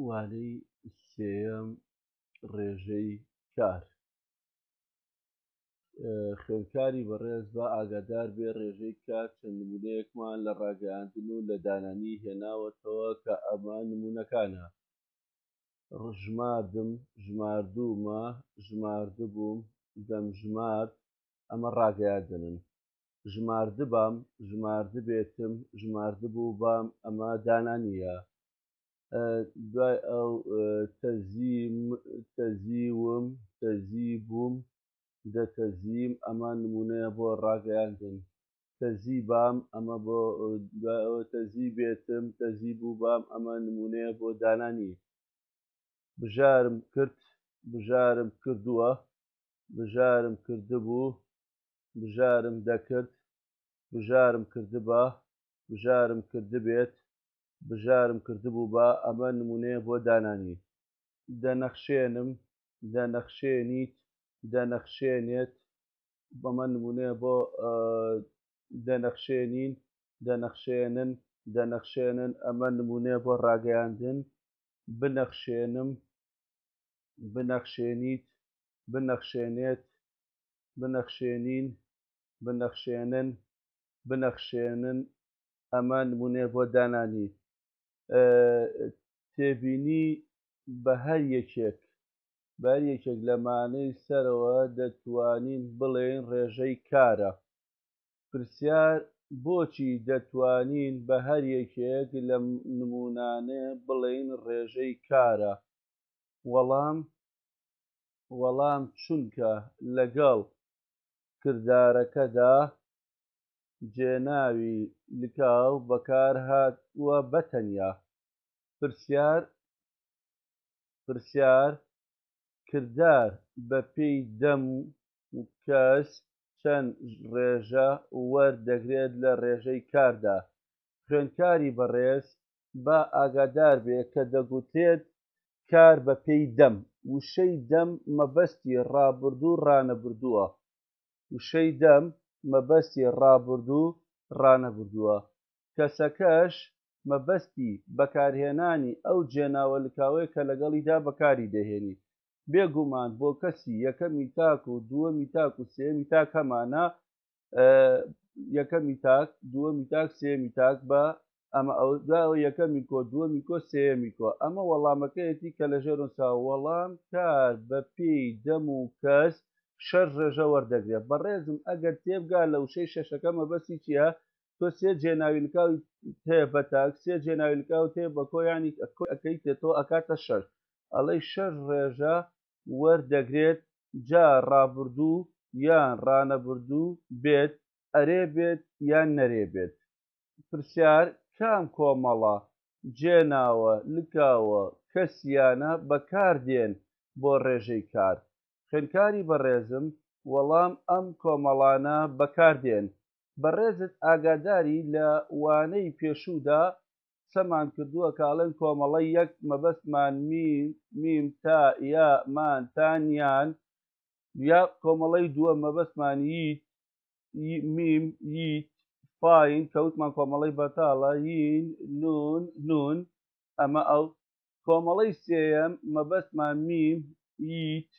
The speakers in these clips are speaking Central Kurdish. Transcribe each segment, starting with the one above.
وانەی سێیەم ڕێژەی کار. خوێندکاری بەڕێز با ئاگادار بێ ڕێژەی کار چەند نمونەیەکمان لە ڕاگەیاندن و لە دانانی هێناوەتەوە کە ئەمە نمونەکانە: ژماردم، ژماردوومە، ژماردبووم، دەمژمارد. ئەمە ڕاگەیاندنن. ژماردبام، ژماردبێتم، ژماردبووبام. ئەمە دانانیە. دوای ئەو تەزیم، تەزیوم، تەزیبووم، دەتەزیم. ئەمە نمونەیە بۆ ڕاگەیاندن. تەزیبام، ئەمە بۆ دوای ئەوە تەزیبێتم، تەزیبووبام. ئەمە نمونەیە بۆ دانانی. بژارم کرد، بژارم کردووە، بژارم کردبوو، بژارم دەکرد، بژارم کردبە، بژارم کردبێت، بژارم کردبووبە. ئەمە نمونەیە بۆ دانانی. دەنەخشێنم، دەنەخشێنیت، دەنەخشێنێت. ئەمە نمونەیە بۆ دەنەخشێنین، دەنەخشێنن، دەنەخشێنن. ئەمە نمونەیە بۆ ڕاگەیاندن. بنەخشێنم، بنەخشێنیت، بنەخشێنێت، بنەخشێنین، بنەخشێنن، بنەخشێنن. ئەمە نمونەیە بۆ دانانی. تێبینی بە هەر یەکێک لە مانای سەرەوە دەتوانین بڵێین ڕێژەی کارە. پرسیار: بۆچی دەتوانین بە هەر یەکێک لەم نمونانە بڵێین ڕێژەی کارە؟ وەڵام چونکە لەگەڵ کردارەکەدا جێناوی لکاو بەکارهاتووە بەتەنیا. پرسیار: کردار بەپێی دەم و کەس چەند ڕێژە وەردەگرێت لە ڕێژەی کاردا؟ خوێندکاری بەڕێز با ئاگادار بێ کە دەگوترێت کار بەپێی دەم. وشەی دەم مەبەستی ڕابردوو ڕانەبردووە. وشەی دەم مەبەستی ڕابردوو ڕانەبردووە. کەسەکەش مەبەستی بەکارهێنانی ئەو جێناوە لکاوەیە کە لەگەڵیدا بەکاری دەهێنی. بێگومان بۆ کەسی یەکەمی تاک و دووەمی تاک و سێمی تاک هەمانە. یەکەمی تاک، دووەمی تاک، سێمی تاک بە ئەمە ئەوە یەکەمی کۆ، دووەمی کۆ، سێمی کۆ. ئەمە وەڵامەکەیەتی کە لەژێر نووسا: وەڵام کار بەپێی دەم و کەس 6 ڕێژە وەردەگرێت. بەڕێزم ئەگەر تێبگا لە وشەی شەشەکە مەبەستی چییە؟ تۆ سێ جێناوی لکاوی هەیە بە تاک، سێ جێناوی لکاوت هەیە بە کۆ، یانی ئەەکەیتێتەوە ئەکاتە 6. ئەڵەی 6 ڕێژە وەردەگرێت. جا ڕابردوو یان ڕانەبردوو بێت، ئەرێ بێت یان نەرێ بێت. پرسیار: کام کۆمەڵە جێناوە لکاوە کەسیانە بەکاردێن بۆ ڕێژەی کار؟ خوێندکاری بەڕێزم، وەڵام ئەم کۆمەڵانە بەکاردێن. بەڕێزت ئاگاداری لە وانەی پێشوودا سەمان کردووە کاڵێن کۆمەڵەی یەک مەبەستمان میم تا یا مان تان یان، یا کۆمەڵەی دووە مەبەستمان ییت میم ییت فاین کەوتمان کۆمەڵەی بەتاڵە یین نون نون. ئەمە ئەو کۆمەڵەی سێیەم مەبەستمان میم ییت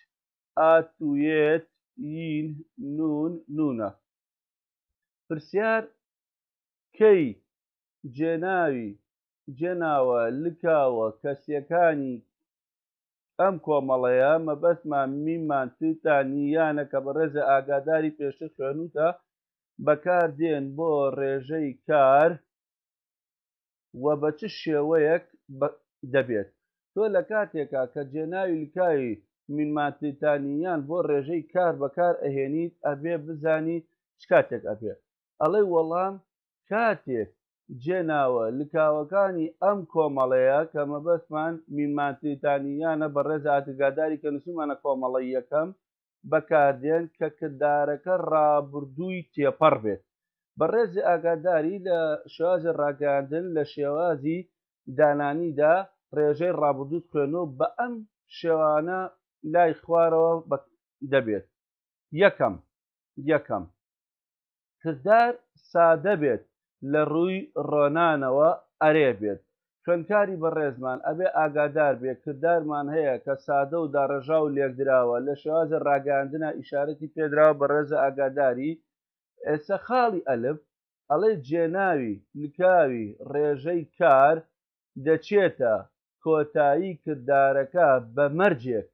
ئات و یێت یین نون نونە. پرسیار: کەی جێناوە لکاوە کەسیەکانی ئەم کۆمەڵەیە مەبەستمان میممان تتانی یانە کە بەڕێزە ئاگاداری پێشتر خوێنوتە بەکاردێن بۆ ڕێژەی کار و بە چ شێوەیەک دەبێت؟ تۆ لە کاتێکا کە جێناوی لکاوی میمانتتانیان بۆ ڕێژەی کار بەکار ئەهێنیت ئەبێ بزانی چ کاتێک ئەبێت. ئەڵێ وەڵام کاتێک جێناوە لکاوەکانی ئەم کۆمەڵەیە کە مەبەستمان میمانتتانیانە بەڕێز ئاگاداری کە نووسمانە کۆمەڵەی یەکەم بەکاردێن کە کردارەکە ڕابردووی تێپەڕ بێت. بەڕێزی ئاگاداری لە شێوازی ڕاگەیاندن لە شێوازی دانانیدا ڕێژەی ڕابردووت خوێنەوە بە ئەم شێوانە لای خوارەوە دەبێت. یەکەم کردار سادە بێت لە ڕووی ڕۆنانەوە ئەرێ بێت. خوێندکاری بەڕێزمان ئەبێ ئاگادار بێ کردارمان هەیە کە سادە و داڕەژا و لێکدراوە لە شێوازە ڕاگەاندنە ئیشارەتی پێدراوە بە ڕێزە ئاگاداری. ئێستا خاڵی ئەلف ئەڵێ جێناوی لکاوی ڕێژەی کار دەچێتە کۆتایی کردارەکە بە مەرجێک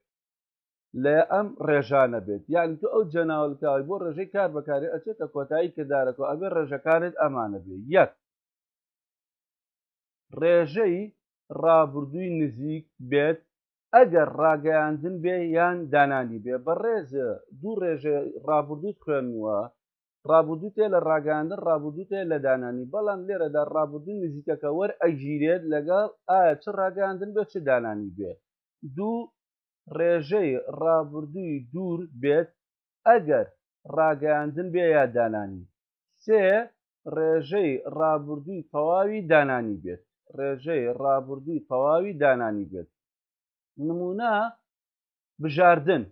لە ئەم ڕێژانە بێت، یعنی تو ئەو جێناوەلکاوی بۆ ڕێژەی کار بەکاری ئەچێتە کۆتایی کردارەکە ئەبێ ڕێژەکانت ئەمانە بێ. یەک ڕێژەی ڕابردووی نزیک بێت ئەگەر ڕاگەیاندن بێ یان دانانی بێ. بەڕێزە دوو ڕێژە ڕابردووت خوێنووە، ڕابردوو تێ لە ڕاگەاندن ڕابردوو تێ لە دانانی، بەڵام لێرەدا ڕابردووی نزیکەکە وەرئەگیرێت لەگەڵ ئایا چ ڕاگەاندن بێ چ دانانی بێ. دوو ڕێژەی ڕابردووی دوور بێت ئەگەر ڕاگەاندن بێ یا دانانی. سێ ڕێژەی ڕابردووی تەواوی دانانی بێت، ڕێژەی ڕابردووی تەواوی دانانی بێت. نمونە بژاردن.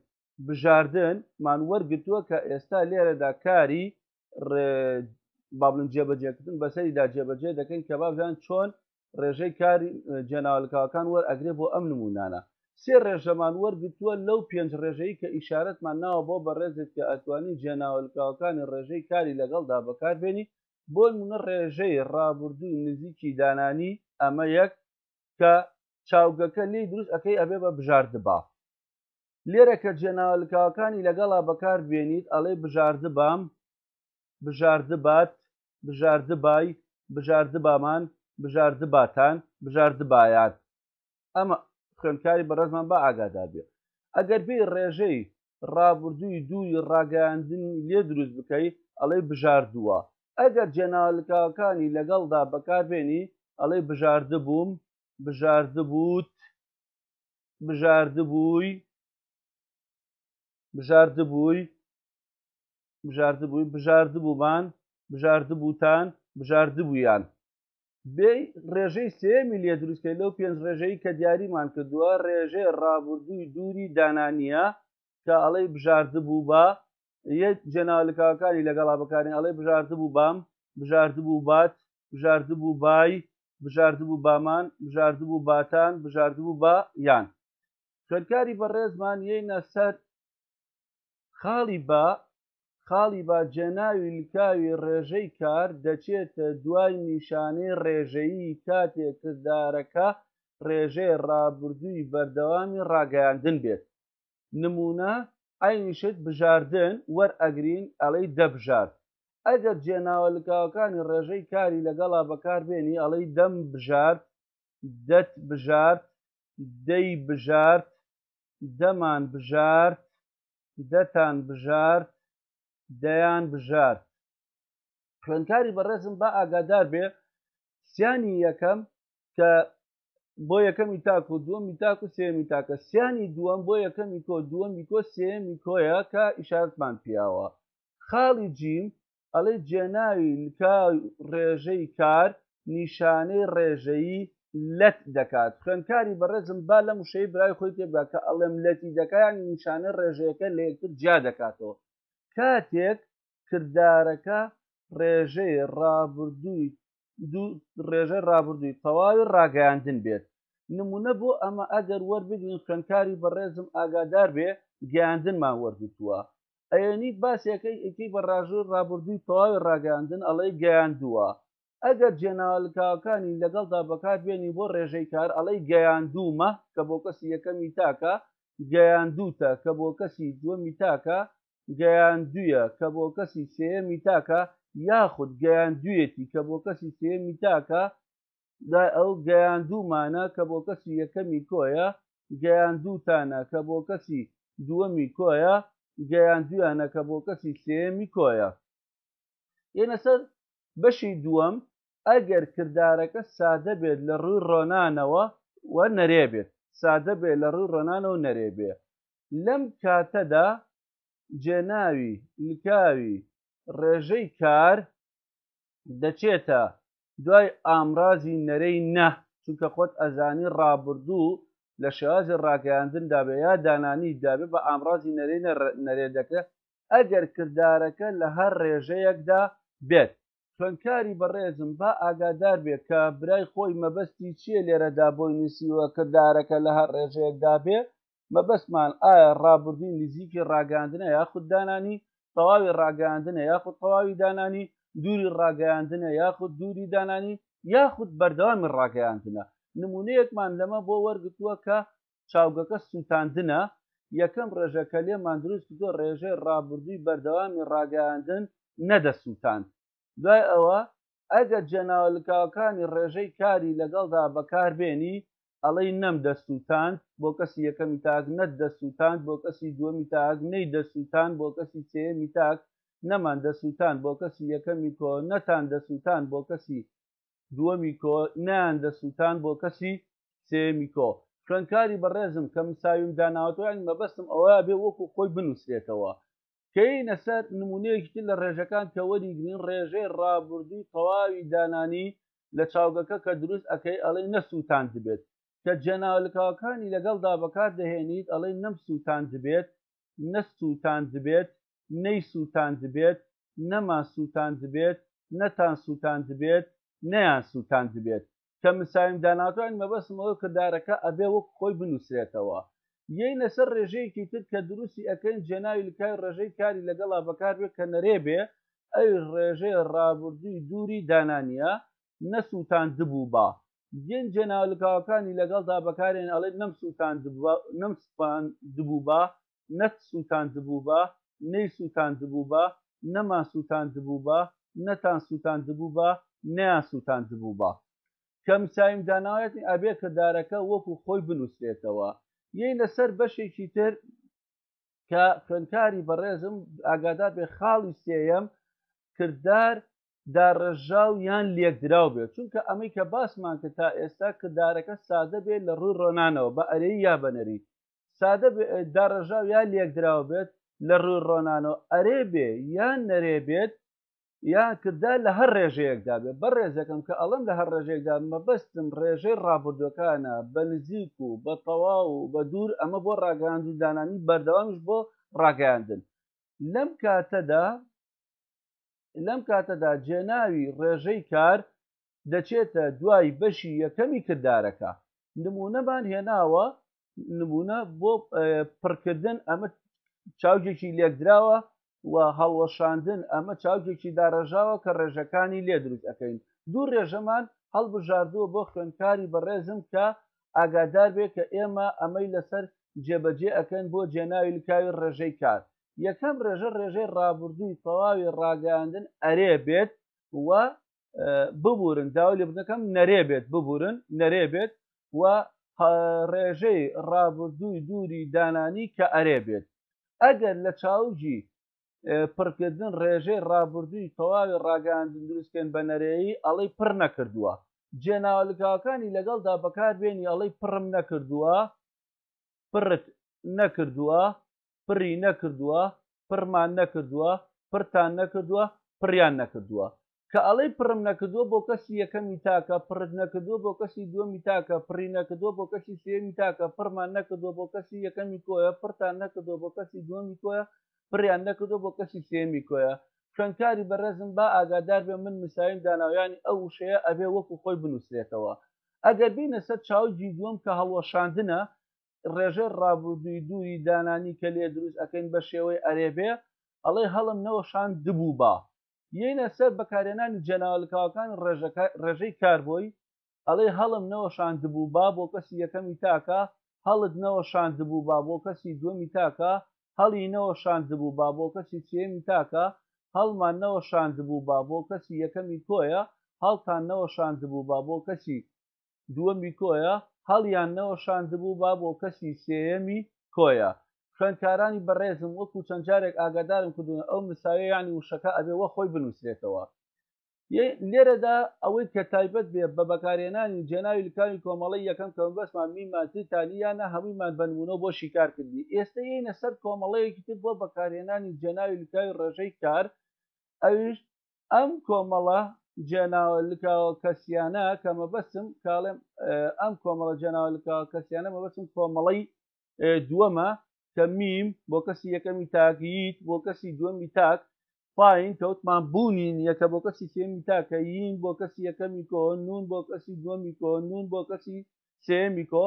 بژاردنمان وەرگتووە کە ئێستا لێرەدا کاری با بڵین جێبەجێکردن بەسەریدا جێبەجێ دەکەین کە بابزان چۆن ڕێژەی کاری جێناوەلکاوەکان وەرئەگرێ بۆ ئەم نمونانە. سێ ڕێژەمان وەرگتووە لەو پێنج ڕێژەیە کە ئیشارەتمان ناوە بۆ بەڕێزێت کە ئەتوانی جێناوەلکاوەکانی ڕێژەی کاری لەگەڵدا بەکاربێنی. بۆ نمونە ڕێژەی ڕابردووی نزیکی دانانی ئەمە یەک کە چاوگەکە لی دروست ئەەکەی ئەبێ بە بژاردبا. لێرە کە جێناوەلکاوەکانی لەگەڵا بەکار بێنیت ئەڵێ بژاردبام، بژاردبات، بژاردبای، بژاردبامان، بژاردباتان، بژاردبایان. ئەمە خوێندکاری بەڕێزمان بە ئاگادار بێت. ئەگەر بێ ڕێژەی ڕابردووی دووی ڕاگەاندنی لێ دروست بکەیت ئەڵێ بژاردووە. ئەگەر جێناوەلکاوەکانی لەگەڵدا بەکاربێنی ئەڵێ بژاردبووم، بژاردبووت، بژاردبووی، بژاردبووی، بژاردبووی، بژاردبوومان، بژاردبووتان، بژاردبوویان. بێ ڕێژەی سێمی لێ دروستکەی لەو پێنج ڕێژەی کە دیاریمان کردووە ڕێژەی ڕابردووی دووری دانانیە کە ئەڵێ بژاردبوو بە یەک جێناوەلکاوەکانی لەگەڵا بەکارین ئەڵێ بژاردبوو بام، بژاردبوو بات، بژاردبوو بای، بژاردبوو بامان، بژاردبوو باتان، بژاردبوو بە یان. خوێندکاری بەڕێزمان یەینە سەر خاڵی با جێناوی لکاوی ڕێژەی کار دەچێتە دوای نیشانەی ڕێژەیی کاتێک کردارەکە ڕێژەی ڕابردووی بەردەوامی ڕاگەیاندن بێت. نمونە ئاینیشت بژاردن وەرئەگرین ئەڵەی دەبژارد. ئەگەر جێناوەلکاوەکانی ڕێژەی کاری لەگەڵا بەکاربێنی ئەڵەی دەم بژارد، دەت بژارد، دەی بژارد، دەمان بژارد، دەتان بژارد، دەیان بژارد. خوێندکاری بەڕێزم بە ئاگادار بێ سیانی یەکەم کە بۆ یەکەمی تاک و دووەمی تاک و سێمی تاکە، سیانی دووەم بۆ یەکەمی کۆ دووەمی کۆ سێمی کۆیە کە ئیشارەتمان پیاوە. خاڵی جیم ئەڵێ جێناوی لکاوی ڕێژەی کار نیشانەی ڕێژەیی لەت دەکات. خوێندکاری بەڕێزم با لەم وشەی برای خۆی تێبگا کە ئەڵێم لەتی دەکات نیشانەی ڕێژەیەکە لە یەکتر جیا دەکاتەوە کاتێک کردارەکە ڕێژەی ڕابردووی تەواوی ڕاگەیاندن بێت. نمونە بۆ ئەمە ئەگەر وەربگرین خوێندکاری بەڕێزم ئاگادار بێ گەیاندنمان وەرگتووە ئەیەنیت باسیەکەی بە ڕابردووی تەواوی ڕاگەیاندن ئەڵێ گەیاندووە. ئەگەر جێناوەلکاوەکانی لەگەڵدا بەکاربێنی بۆ ڕێژەی کار ئەڵێ گەیاندوومە کە بۆ کەسی یەکەمی تاکە، گەیاندووتە کە بۆ کەسی دووەمی تاکە، گەیاندوویە کە بۆ کەسی سێیەمی تاکە، یاخود گەیاندوویەتی کە بۆ کەسی سێیەمی تاکە، ئەو گەیاندوومانە کە بۆ کەسی یەکەمی کۆیە، گەیاندووتانە کە بۆ کەسی دووەمی کۆیە، گەیاندویانە کە بۆ کەسی سێیەمی کۆیە. ئێنە سەر بەشی دووەم ئەگەر کردارەکە سادە بێت لە ڕووی ڕۆنانەوە و نەرێ بێت، سادە بێت لە ڕووی ڕۆنانەوە نەرێ بێ، لەم کاتەدا جێناوی لکاوی ڕێژەی کار دەچێتە دوای ئامرازی نەرەی نە، چونکە خۆت ئەزانی ڕابردوو لە شێوازی ڕاگەیاندندا بێ یا دانانی دابێ بە ئامرازی نەرەی نەرێ دەکرێت ئەگەر کردارەکە لە هەر ڕێژەیەکدا بێت. خوێندکاری بەڕێزم با ئاگادار بێت کە برای خۆی مەبەستی چییە لێرەدا بۆی نووسیوە کە دارەکە لە هەر ڕێژەیەکدا بێ مەبەستمان ئایا ڕابردووی نزیکی ڕاگەاندنە یاخود دانانی تەواوی ڕاگەاندنە یاخود تەواوی دانانی دووری ڕاگەاندنە یاخود دووری دانانی یاخود بەردەوامی ڕاگەاندنە نمونەیەکمان لەمە بۆ وەرگتووە کە چاوگەکە سووتاندنە یەکەم ڕێژەکە لێمان دروست کردووە ڕێژەی ڕابردووی بەردەوامی ڕاگەاندن نەدەسووتاند دوای ئەوە ئەگەر جەناوەلکاوەکانی ڕێژەی کاری لەگەڵدا بەکاربێنی ئەڵەی نەم دەسووتاند بۆ کەسی یەکەمی تاک نەت دەسووتاند بۆ کەسی دووەمی تاک نەی دەسووتاند بۆ کەسی سێمی تاک نەمان دەسووتاند بۆ کەسی یەکەمی کۆ نەتان دەسووتاند بۆ کەسی دووەمی کۆ نیان دەسووتاند بۆ کەسی سێمی کۆ خوێندکاری بەڕێزم کە مساویم داناوەتەوەیان مەبەستم ئەوەیە بێ وەکو خۆی بنووسێتەوە کەینە سەر نمونەیەکی لە ڕێژەکان کە وەریگرین ڕێژەی ڕابردووی تەواوی دانانی لە چاوگەکە کە دروست ئەەکەی ئەڵەی نەسووتاند بێت کە جەناوەلکاوەکانی لەگەڵدا بەکار دەهێنیت ئەڵەی نەم سووتاند بێت نەسووتاند بێت نەی سووتاند بێت نەما سووتاند بێت نەتان سووتاند بێت نەیان سووتاند بێت کە مساویم داناوەتەوەیان مەبەستمەوە کە دارەکە ئەبێ وەک خۆی بنووسێتەوە یەینە سەر ڕێژەیەکی تر کە دروستی ئەەکەین جێناوی لکای ڕێژەی کاری لەگەڵا بەکاربێت کە نەرێبێ ئەو ڕێژەی ڕابردووی دووری دانانیە نەسووتان دبوو بە گەن جێناولکاوەکانی لەگەڵدا بەکارێن ئەڵێ نەم سووتان دبوو بە نەت سووتان دبوو بە نەی سووتان دبوو بە نەما سووتان دبوو بە نەتان سووتان دبوو بە نەیان سووتان دبوو بە کە مساویم داناوەتی ئەبێ کە دارەکە وەکو خۆی بنووسێتەوە یەینە سەر بەشێکی تر کە خوێندکاری بەڕێزم ئاگادار بێ خاڵی سێیەم کردار داڕەژاو یان لێکدراو بێت چونکە ئەمەی کە باسمان کرد تا ئێستا کردارەکە سادە بێت لە ڕووی ڕۆنانەوە بە ئەرەی یا بەنەری سادە داڕەژاو یا لێکدراو بێت لە ڕووی ڕۆنانەوە ئەرێ بێ یان نەرێ بێت یان کردار لە هەر ڕێژەیەکدا بێت بە ڕێزەکەم کە ئەڵم لە هەر ڕێژەیەکدا مەبەستم ڕێژەی ڕابردوەکانە بە نزیک و بە تەواو و بە دوور ئەمە بۆ ڕاگەاندنی دانانی بەردەوامیش بۆ ڕاگەاندن لەم کاتەدا جێناوی ڕێژەی کار دەچێتە دوای بەشی یەکەمی کردارەکە نمونەمان هێناوە نمونە بۆ پڕکردن ئەمە چاوجێکی لێکدراوە و هەڵوەشاندن ئەمە چاوجێکی داڕەژاوە کە ڕێژەکانی لێ دروست ئەەکەین دوو ڕێژەمان هەڵبژاردووە بۆ خوێندکاری بەڕێزم کە ئاگادار بێت کە ئێمە ئەمەی لەسەر جێبەجێ ئەەکەن بۆ جێناوی لکاوی ڕێژەی کار یەکەم ڕێژەی ڕابردووی تەواوی ڕاگەاندن ئەرێ بێت و ببورن داوای لێبنەکەم نەرێ بێت ببورن نەرێ بێت و ڕێژەی ڕابردووی دووری دانانی کە ئەرێ بێت ئەگەر لە چاوجی پڕکردن ڕێژەی ڕابردووی تەواوی ڕاگەاندن دروستکەن بە نەرێیی ئەڵەی پڕ نەکردووە جێناوەلکاوەکانی لەگەڵدا بەکاربێنی ئەڵەی پڕم نەکردووە پڕت نەکردووە پڕی نەکردووە پڕمان نەکردووە پڕتان نەکردووە پڕیان نەکردووە کە ئەڵەی پڕم نەکردووە بۆ کەسی یەکەمی تاکە پڕت نەکردووە بۆ کەسی دووەمی تاکە پڕی نەکردووە بۆ کەسی سێمی تاکە پڕمان نەکردووە بۆ کەسی یەکەمی کۆیە پڕتان نەکردووە بۆ کەسی دووەمی کۆیە پڕیان نەکردووە بۆ کەسی سێمی کۆیە خوێندکاری بەڕێزم با ئاگادار بێ من مساویم داناویانی ئەو وشەیە ئەبێ وەکو خۆی بنووسێتەوە ئەگەر بینە سەر چاوجی دووەم کە هەڵوەشاندنە ڕێژەی ڕابردووی دووری دانانی کە لێ دروست ئەەکەین بە شێوەی ئەرێبێ ئەڵێ هەڵم نەوەشان دبوو بە یەینە سەر بەکارێنانی جەناوەلکاوەکان ڕێژەی کار بۆی ئەڵێ هەڵم نەوەشان دبوو با بۆ کەسی یەکەمی تاکە هەڵت نەوەشان دبوو با بۆ کەسی دووەمی تاکە هەڵی نەوەشان دبوو با بۆ کەسی سێمی تاکە هەڵمان نەوەشان دبوو با بۆ کەسی یەکەمی کۆیە هەڵتان نەوەشان دبوو با بۆ کەسی دووەمی کۆیە هەڵیان نەوەشان دبوو با بۆ کەسی سێیەمی کۆیە خوێندکارانی بەڕێزم وەکو چەند جارێک ئاگادارم کردوون ئەو مساویانی وشەکە ئەبێ وە خۆی بنووسێتەوە لێرەدا ئەوەی کە تایبەت بێ بە بەکارێنانی جێناوی لکاوی کۆمەڵی یەکەم کە بەسمان میماتیتانیانە هەموویمان بنمونەوە بۆ شیکار کردی ئێستا یەینە سەر کۆمەڵەیەکی تر بۆ بەکارێنانی جێناوی لکاوی ڕێژەی کار ئەویش ئەم کۆمەڵە جێناوەلکاوە کەسیانە کە مەبەستم کاڵێم ئەم کۆمەڵە جێناوەلکاوە کەسیانە مەبەستم کۆمەڵەی دووەمە کە میم بۆ کەسی یەکەمی تاکییت بۆ کەسی دووەمی تاک فاین کەوتمان بوونین یەکە بۆ کەسی سێمی تاکە یین بۆ کەسی یەکەمی کۆ نون بۆ کەسی دووەمی کۆ نون بۆ کەسی سێمی کۆ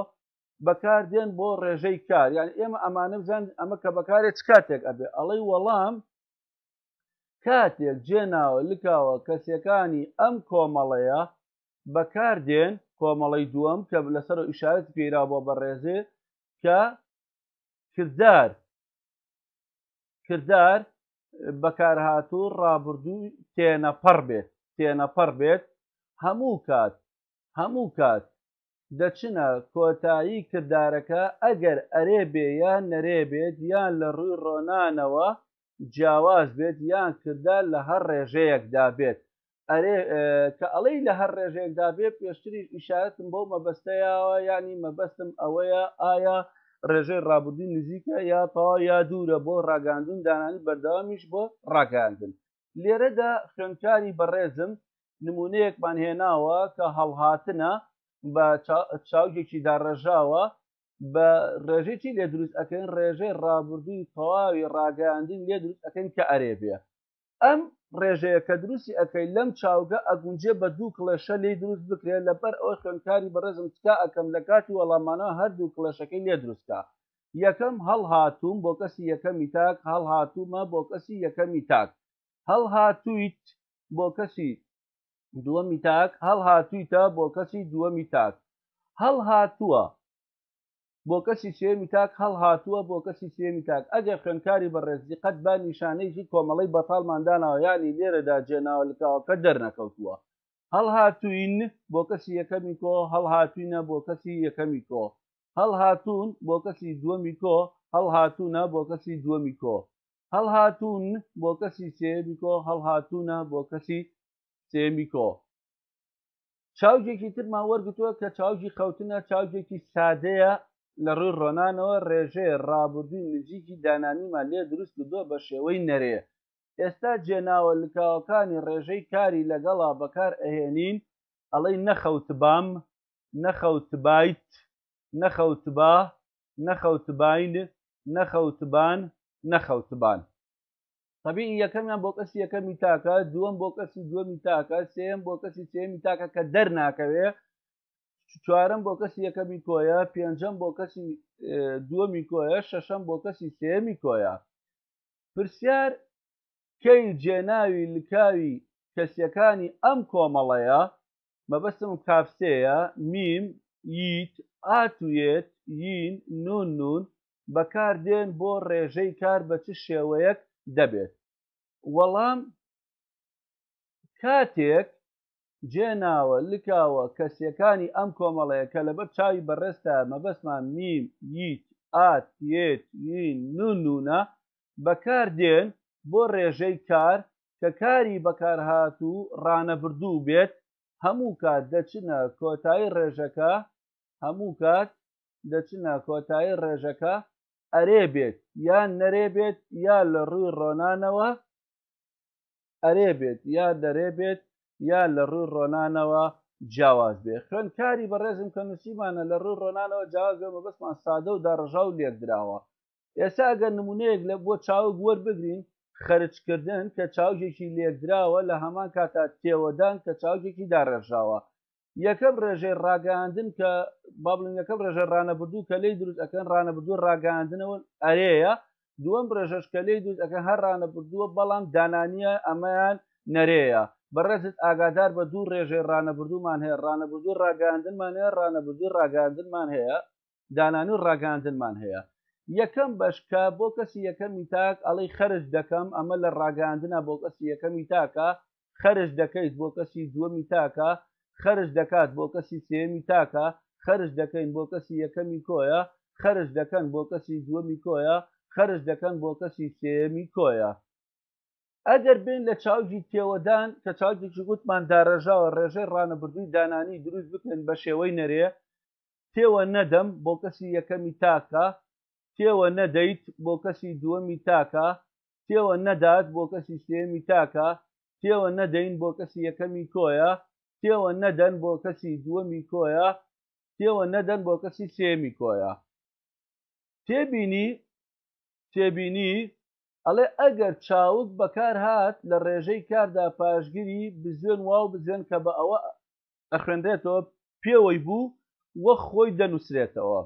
بەکاردێن بۆ ڕێژەی کار یعنی ئێمە ئەمانە بزان ئەمە کە بەکارێت چ کاتێک ئەبێ ئەڵەی وەڵام کاتێک جێناوە لکاوە کەسیەکانی ئەم کۆمەڵەیە بەکاردێن کۆمەڵەی دووەم کە لەسەر ئیشارەت پێرا بۆ بەڕێزێ کە کردار بەکارهاتوو ڕابردوو تێنەپەڕ بێت هەموو کات دەچنە کۆتایی کردارەکە ئەگەر ئەرێ بێ یان نەرێ بێت یان لە ڕووی ڕۆنانەوە جیاواز بێت یان کردار لە هەر ڕێژەیەکدا بێت کە ئەڵەی لە هەر ڕێژەیەکدا بێت پێشتری ئیشارەتم بۆ مەبەستەیەوە ینی مەبەستم ئەوەیە ئایا ڕێژەی ڕابردووی نزیکە یا تەواو یا دوورە بۆ ڕاگەاندن دانانی بەردەوامیش بۆ ڕاگەاندن لێرەدا خوێندکاری بەڕێزم نمونەیەکمان هێناوە کە هەڵهاتنە بە چاوگێکی داڕێژاوە بە ڕێژێکی لێ دروست ئەەکەن ڕێژەی ڕابردووی تەواوی ڕاگەاندن لێ دروست ئەەکەن کە ئەرێ بێ ئەم ڕێژەیە کە دروستی ئەەکەی لەم چاوگە ئەگونجێ بە دوو کڵێشە لێ دروست بکرێت لەبەر ئەوە خوێندکاری بەڕێزم تکا ئەەکەم لە کاتی وەڵامانەوە هەردوو کڵێشەکەی لێ دروستکە یەکەم هەڵهاتووم بۆ کەسی یەکەمی تاک هەڵهاتوومە بۆ کەسی یەکەمی تاک هەڵهاتوویت بۆ کەسی دووەمی تاک هەڵهاتوویتە بۆ کەسی دووەمی تاک هەڵهاتووە بۆ کەسی سێمی تاک هەڵهاتووە بۆ کەسی سێمی تاک ئەگەر خوێندکاری بەڕێزی قەت با نیشانەیەکی کۆمەڵەی بەتاڵمانداناوە ینی لێرەدا جێناوە لەکاوەکە دەرنەکەوتووە هەڵهاتووین بۆ کەسی یەکەمی کۆ هەڵهاتوینە بۆ کەسی یەکەمی کۆ هەڵهاتوون بۆ کەسی دووەمی کۆ هەڵهاتوونە بۆ کەسی دووەمی کۆ هەڵهاتوون بۆ کەسی سێمی کۆ هەڵهاتوونە بۆ کەسی سێمی کۆ چاوگێکی ترمان وەرگتووە کە چاوگی خەوتنە چاوگێکی سادەیە لە ڕووی ڕۆنانەوە ڕێژەیە ڕابردووی نزیکی دانانیمان لێ دروست کردووە بە شێوەی نەرێ ئێستا جێناوە لکاوەکانی ڕێژەی کاری لەگەڵا بەکار ئەهێنین ئەڵەی نەخەوتبام نەخەوتبایت نەخەوتبا نەخەوتباین نەخەوتبان نەخەوتبان طبیعی یەکەمیان بۆ کەسی یەکەمی تاکە دووەم بۆ کەسی دووەمی تاکە سێم بۆ کەسی سێمی تاکە کە دەرناکەوێ چوارەم بۆ کەسی یەکەمی کۆیە پێنجەم بۆ کەسی دووەمی کۆیە شەشەم بۆ کەسی سێمی کۆیە پرسیار کەی جێناوی لکاوی کەسیەکانی ئەم کۆمەڵەیە مەبەستم کاپسەیە میم ییت ئاتوێت یین نون بەکاردێن بۆ ڕێژەی کار بە چ شێوەیەک دەبێت وەڵام کاتێک جێناوە لکاوە کەسیەکانی ئەم کۆمەڵەیە کە لەبەر چاوی بەڕێستا مەبەستمان میم ییت ئات یێت یین نونە بەکاردێن بۆ ڕێژەی کار کە کاری بەکارهاتوو ڕانەبردوو بێت هەموو کات دەچنە کۆتایی ڕێژەکە ئەرێ بێت یان نەرێ بێت یا لە ڕووی ڕۆنانەوە ئەرێ بێت یا دەرێ بێت یا لە ڕووی ڕۆنانەوە جیاواز بێ خوێندکاری بەڕێزم کە نووسیمانە لە ڕووی ڕۆنانەوە جیاواز بێ مەبەستمان سادە و داڕژاو و لێکدراوە ئێستا ئەگەر نمونەیەک لە بۆ چاوک وەربگرین خەرجکردن کە چاوگێکی لێکدراوە لە هەمان کاتا تێوەدان کە چاوگێکی داڕێژاوە یەکەم ڕێژەی ڕاگەاندن کە با بڵین یەکەم ڕێژەی ڕانەبردوو کە لێی دروست ئەەکەن ڕانەبردوو ڕاگەاندنەوە ئەرەیە دووەم ڕێژەش کە لێی دروست ئەەکەن هەر ڕانەبردووە بەڵام دانانیە ئەمەیان نەرەیە بەڕێزت ئاگادار بە دوو ڕێژەی ڕانەبردوومان هەیە ڕانەبردوو ڕاگەاندنمان هەیە ڕانەبردووی ڕاگەاندنمان هەیە دانانی و ڕاگەاندنمان هەیە یەکەم بەشکە بۆ کەسی یەکەمی تاک ئەڵەی خەرج دەکەم ئەمە لە ڕاگەاندنە بۆ کەسی یەکەمی تاکە خەرج دەکەیت بۆ کەسی دووەمی تاکە خەرج دەکات بۆ کەسی سێمی تاکە خەرج دەکەین بۆ کەسی یەکەمی کۆیە خەرج دەکەن بۆ کەسی دووەمی کۆیە خەرج دەکەن بۆ کەسی سێمی کۆیە ئەگەر بین لە چاوجی تێوەدان کە چاوجێکی گوتمان داڕێژاوە ڕێژەی ڕانەبردووی دانانی دروست بکەن بە شێوەی نەرێ تێوە نەدەم بۆ کەسی یەکەمی تاکە تێوە نەدەیت بۆ کەسی دووەمی تاکە تێوە نەدات بۆ کەسی سێمی تاکە تێوە نەدەین بۆ کەسی یەکەمی کۆیە تێوە نەدەن بۆ کەسی دووەمی کۆیە تێوە نەدەن بۆ کەسی سێمی کۆیە تێبینی ئەڵێ ئەگەر چاوک بەکار هات لە ڕێژەی کاردا پاشگیری بزوێن وا و بزوێن کە بە ئەوە ئەخوێندرێتەوە پێوەی بوو وە خۆی دەنووسرێتەوە.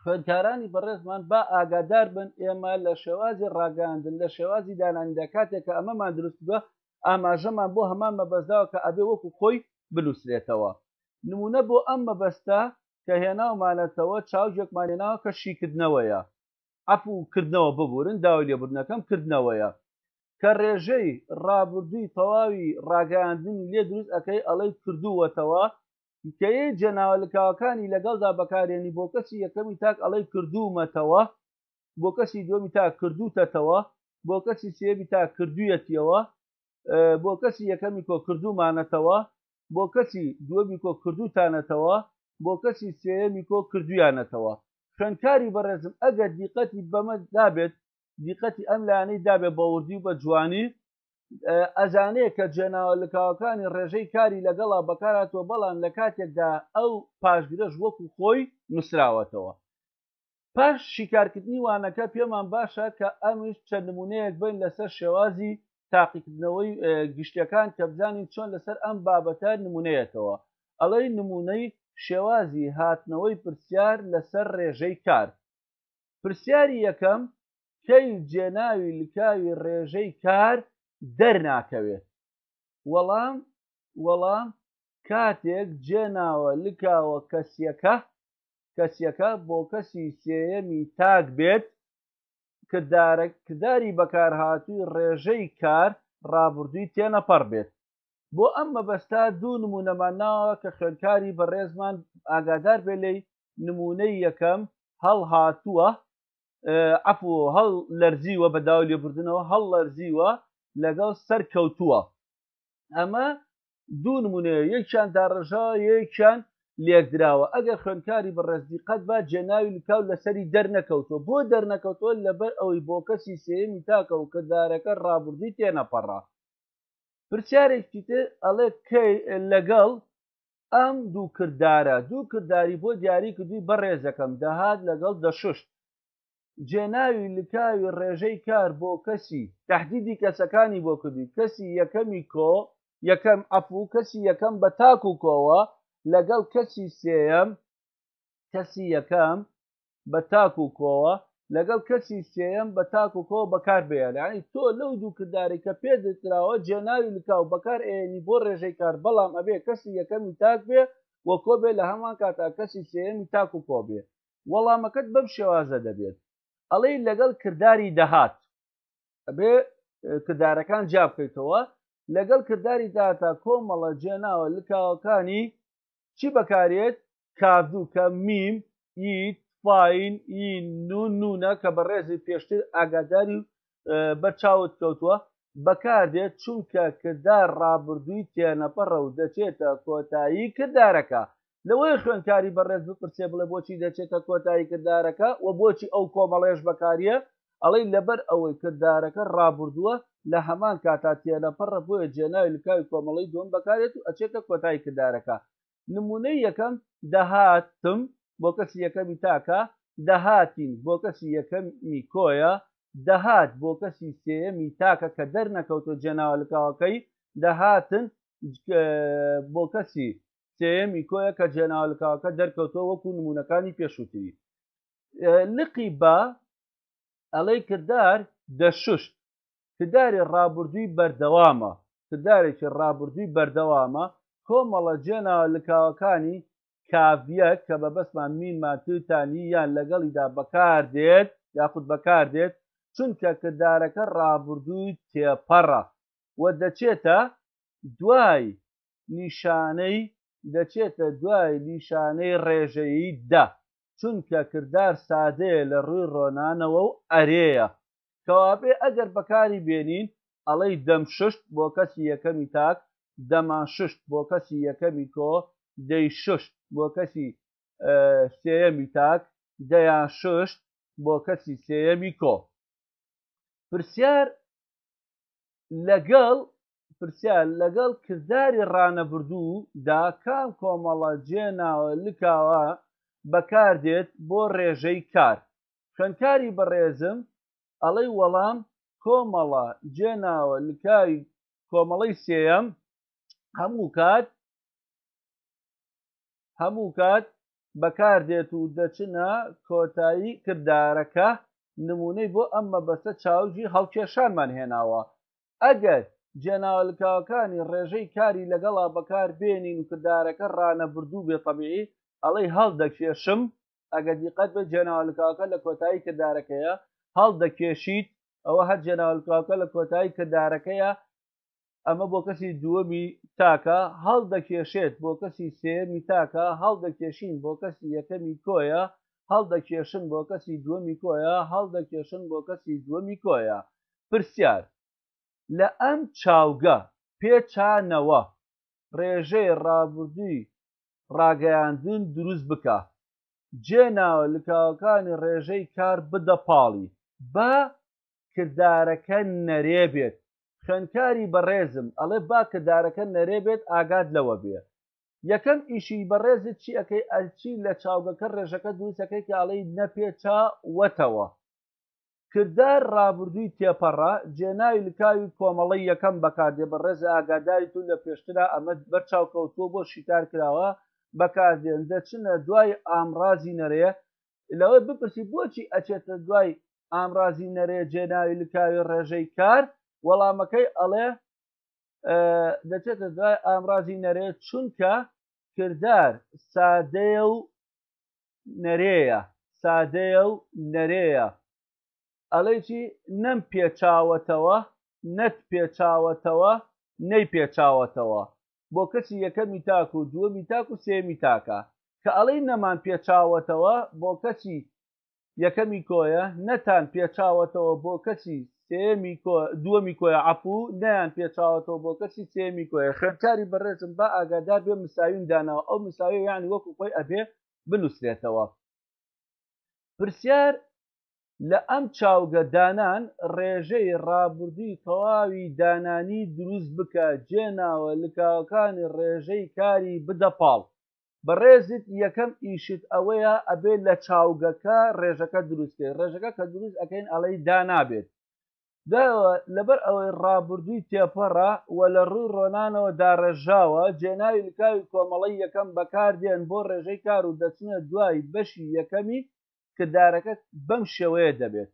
خوێندکارانی بەڕێزمان با ئاگادار بن ئێمە لە شێوازی ڕاگەاندن لە شێوازی دانانیدا کاتێک کە ئەمەمان دروست بووە ئاماژەمان بۆ هەمان مەبەستاوە کە ئەبێ وەکو خۆی بنووسرێتەوە. نمونە بۆ ئەم مەبەستە کە هێناومانەتەوە چاوجێکمانێناوە کە شیکردنەوەیە عەفوکردنەوە ببورن داوای لێبوردنەکەم کردنەوەیە کە ڕێژەی ڕابردووی تەواوی ڕاگەاندنی لێ دروست ئەەکەی ئەڵەی کردووەتەوە کەیە جەناوەلکاوەکانی لەگەڵدا بەکارێنی بۆ کەسی یەکەمی تاک ئەڵەی کردوومەتەوە بۆ کەسی دووەمی تا کردوتەتەوە بۆ کەسی سێمی تا کردوویەتیەوە بۆ کەسی یەکەمی کۆ کردومانەتەوە بۆ کەسی دووەمی کۆ کردوتانەتەوە بۆ کەسی سێیەمی کۆ کردویانەتەوە. خوێندکاری بەڕێزم ئەگەر دیقەتی بەمە دابێت دیقەتی ئەم لایەنەی دابێت بە وردی و بە جوانی ئەزانەیە کە جێناوەلکاوەکانی ڕێژەی کاری لەگەڵا بەکاراتەوە بەڵام لە کاتێکدا ئەو پاشگرەش وەکو خۆی نووسراوەتەوە. پاش شیکارکردنی وانەکە پێمان باشە کە ئەمیش چەند نمونەیەک بین لەسەر شێوازی تاقیکردنەوەی گشتەکان کە بزانین چۆن لەسەر ئەم بابەتە نمونەیەکەوە. ئەڵەی نمونەی شێوازی هاتنەوەی پرسیار لەسەر ڕێژەی کار. پرسیاری یەکەم کەی جێناوی لکاوی ڕێژەی کار دەرناکەوێت. وەڵام کاتێک جێناوە لکاوە کەسیەکە بۆ کەسی سێیەمی تاک بێت کردداری بەکارهاتووی ڕێژەی کار ڕابردووی تێنەپەڕ بێت. بۆ ئەم مەبەستا دوو نمونەمان ناوە کە خوێندکاری بەڕێزمان ئاگادار بێ لێی. نمونەی یەکەم هەڵ هاتووە هەڵ لەرزیوە بەداوای لێبوردنەوە هەڵ لەرزیوە لەگەڵ سەر کەوتووە. ئەمە دوو نمونەیە یەکیان داڕژاوە یەکیان لێکدراوە. ئەگەر خوێندکاری بەڕێز دیقەت با جێناوی لکاو لەسەری دەرنەکەوتووە بۆ دەرنەکەوتووە لەبەر ئەوەی بۆ کەسی سێیەمی تاکە و کردارەکە ڕابردووی تێنەپەڕا. پرسیارێکی تر ئەڵێ لەگەڵ ئەم دوو کردداری بۆ دیاری کردووی بەڕێزەکەم دەهات لەگەڵ دەششت. جێناوی لکاوی ڕێژەی کار بۆ کەسی تهدیدی کەسەکانی بۆ کردووی کەسی یەکەمی یەکەم عەفوو کەسی یەکەم بە تاک و کۆوە لەگەڵ کەسی سێیەم کەسی یەکەم بە تاک و کۆوە لەگەڵ کەسی سێیەم بە تاک و کۆوە بەکار بێنە. یعنی تۆ لەو دوو کردداری کە پێدراوە جێناوی لکاو بەکار ئێنی بۆ ڕێژەی کار بەڵام ئەبێ کەسی یەکەمی تاک بێ وە کۆ بێ لە هەمان کاتا کەسی سێیەمی تاک و کۆ بێ. وەڵامەکەت بەم شێوازە دەبێت. ئەڵەی لەگەڵ کردداری دەهات ئەبێ کرددارەکان جا بکەیتەوە لەگەڵ کردداری داهاتە کۆمەڵە جێناوە لکاوەکانی چی بەکارێت کاردوو کە میم ئیت فاین ئین نون نونە کە بە ڕێزی پێشتر ئاگاداری بەرچاوت کەوتووە بەکاردێت چونکە کرددار ڕابردووی تێنەپەڕە و دەچێتە کۆتایی کرددارەکە. لەوەی خوێندکاری بەڕێز بپرسێ بڵێ بۆچی دەچێتە کۆتایی کرددارەکە و بۆچی ئەو کۆمەڵێش بەکاریە ئەڵەی لەبەر ئەوەی کرددارەکە ڕابردووە لە هەمان کاتا تێنەپەڕە بۆیە جێناوی لکاوی کۆمەڵی دوم بەکارێت و ئەچێتە کۆتایی کرددارەکە. نمونەی یەکەم دەهاتم بۆ کەسی یەکەمی تاکە دەهاتین بۆ کەسی یەکەمی کۆیە دەهات بۆ کەسی سێیەمی تاکە کە دەرنەکەوتۆ جێناوە لکاوەکەی دەهاتن بۆ کەسی سێیەمی کۆیە کە جێناوە لکاوەکە دەرکەوتۆ وەکو نمونونەکانی پێشووتری. لقی بە ئەڵەی کرددار دەششت کردداری ڕابردووی بەردەوامە کرددارێکی ڕابردووی بەردەوامە کۆمەڵە جێناوە لکاوەکانی کاڤیەک کە بەبەستمان مینماتوتانی یان لەگەڵیدا بەکاردێت یاخود بەکاردێت چونکە کرددارەکە ڕابردووی تێپەڕە و دەچێتە دوای نیشانەی ڕێژەیی دە چونکە کرددار سادەیە لە ڕووی ڕۆنانەوە و ئەرێیە کەوابێ ئەگەر بەکاری بێنین ئەڵەی دەمششت بۆ کەسی یەکەمی تاک دەماششت بۆ کەسی یەکەمی کۆ دەیششت بۆ کەسی سێیەمی تاک دەیانششت بۆ کەسی سێیەمی کۆ. پرسیار لەگەڵ کردداری ڕانەبردوو دا کام کۆمەڵە جێناوە لکاوە بەکاردێت بۆ ڕێژەی کار. خوێندکاری بەڕێزم ئەڵەی وەڵام کۆمەڵە جێناوە لکاوی کۆمەڵەی سێەم هەموو کات بەکاردێت و دەچنە کۆتایی کردارەکە نمونەی بۆ ئەم مەبەستە چاوجی هەڵکێشانمان هێناوە ئەگەر جێناوەلکاوەکانی ڕێژەی کاری لەگەڵا بەکار بێنین و کردارەکە ڕانەبردوو بێ تەبیعی ئەڵەی هەڵدەکێشم ئەگەر دیقەت بە جێناوەلکاوەکە لە کۆتایی کردارەکەیە هەڵدەکێشیت ئەوە هەر جێناوەلکاوەکە لە کۆتایی کردارەکەیە ئەمە بۆ کەسی دووەمی تاکە هەڵدەکێشێت بۆ کەسی سێمی تاکە هەڵدەکێشین بۆ کەسی یەکەمی کۆیە هەڵدەکێشن بۆ کەسی دووەمی کۆیە هەڵدەکێشن بۆ کەسی دووەمی کۆیە پرسیار لە ئەم چاوگە پێچانەوە ڕێژەی ڕابردووی ڕاگەیاندن دروست بکە جێناوەلکاوەکانی ڕێژەی کار بدە پاڵی با کردارەکە نەرێ بێت خوێندکاری بەڕێزم ئەڵێ با کردارەکە نەرێ بێت ئاگاد لەوە بێ یەکەم ئیشی بەڕێزت چی ئەەکەی ئەلچی لە چاوگەکە ڕێژەکە دروستەکەی کە ئەڵەی نەپێچاوەتەوە کردار ڕابردووی تێپەڕە جێناوی لکاوی کۆمەڵی یەکەم بەکاردێ بەڕێز ئاگاداری تو لە پێشترا ئەمە بەرچاوکەوتووە بۆ شیکار کراوە بەکاردێن دەچنە دوای ئامڕازی نەرێ لەوەی بپرسی بۆچی ئەچێتە دوای ئامڕازی نەرێ جێناوی لکاوی ڕێژەی کار وەڵامەکەی ئەڵێ دەچێتە دوای ئامڕازی نەرێ چونکە کردار سادەیە و نەرەیە ئەڵێکی نەم پێچاوەتەوە نەت پێچاوەتەوە نەی پێچاوەتەوە بۆ کەسی یەکەمی تاک و دووەمی تاک و سێمی تاکە کە ئەڵەی نەمان پێچاوەتەوە بۆ کەسی یەکەمی کۆیە نەتان پێچاوەتەوە بۆ کەسی دووەمی کۆیە عەفوو نەیان پێچاوەتەوە بۆ کەسی سێمی کۆیە خوێندکاری بەڕێزم با ئاگادار بێ مساویم داناوە ئەو مساوی یعنی وەکو خۆی ئەبێ بنووسرێتەوە پرسیار لە ئەم چاوگە دانان ڕێژەی ڕابردووی تەواوی دانانی دروست بکە جێناوەلکاوەکانی ڕێژەی کاری بدە پاڵ بەڕێزت یەکەم ئیشت ئەوەیە ئەبێت لە چاوگەکە ڕێژەکە دروستکەی ڕێژەکە کە دروست ئەەکەین ئەڵەی دانابێت لەبەر ئەوەی ڕابردووی تێپەڕە و لە ڕووی ڕۆنانەوە داڕێژاوە جێناوی لکاوی کۆمەڵی یەکەم بەکاردێن بۆ ڕێژەی کار و دەچنە دوای بەشی یەکەمی کردارەکە بەم شێوەیە دەبێت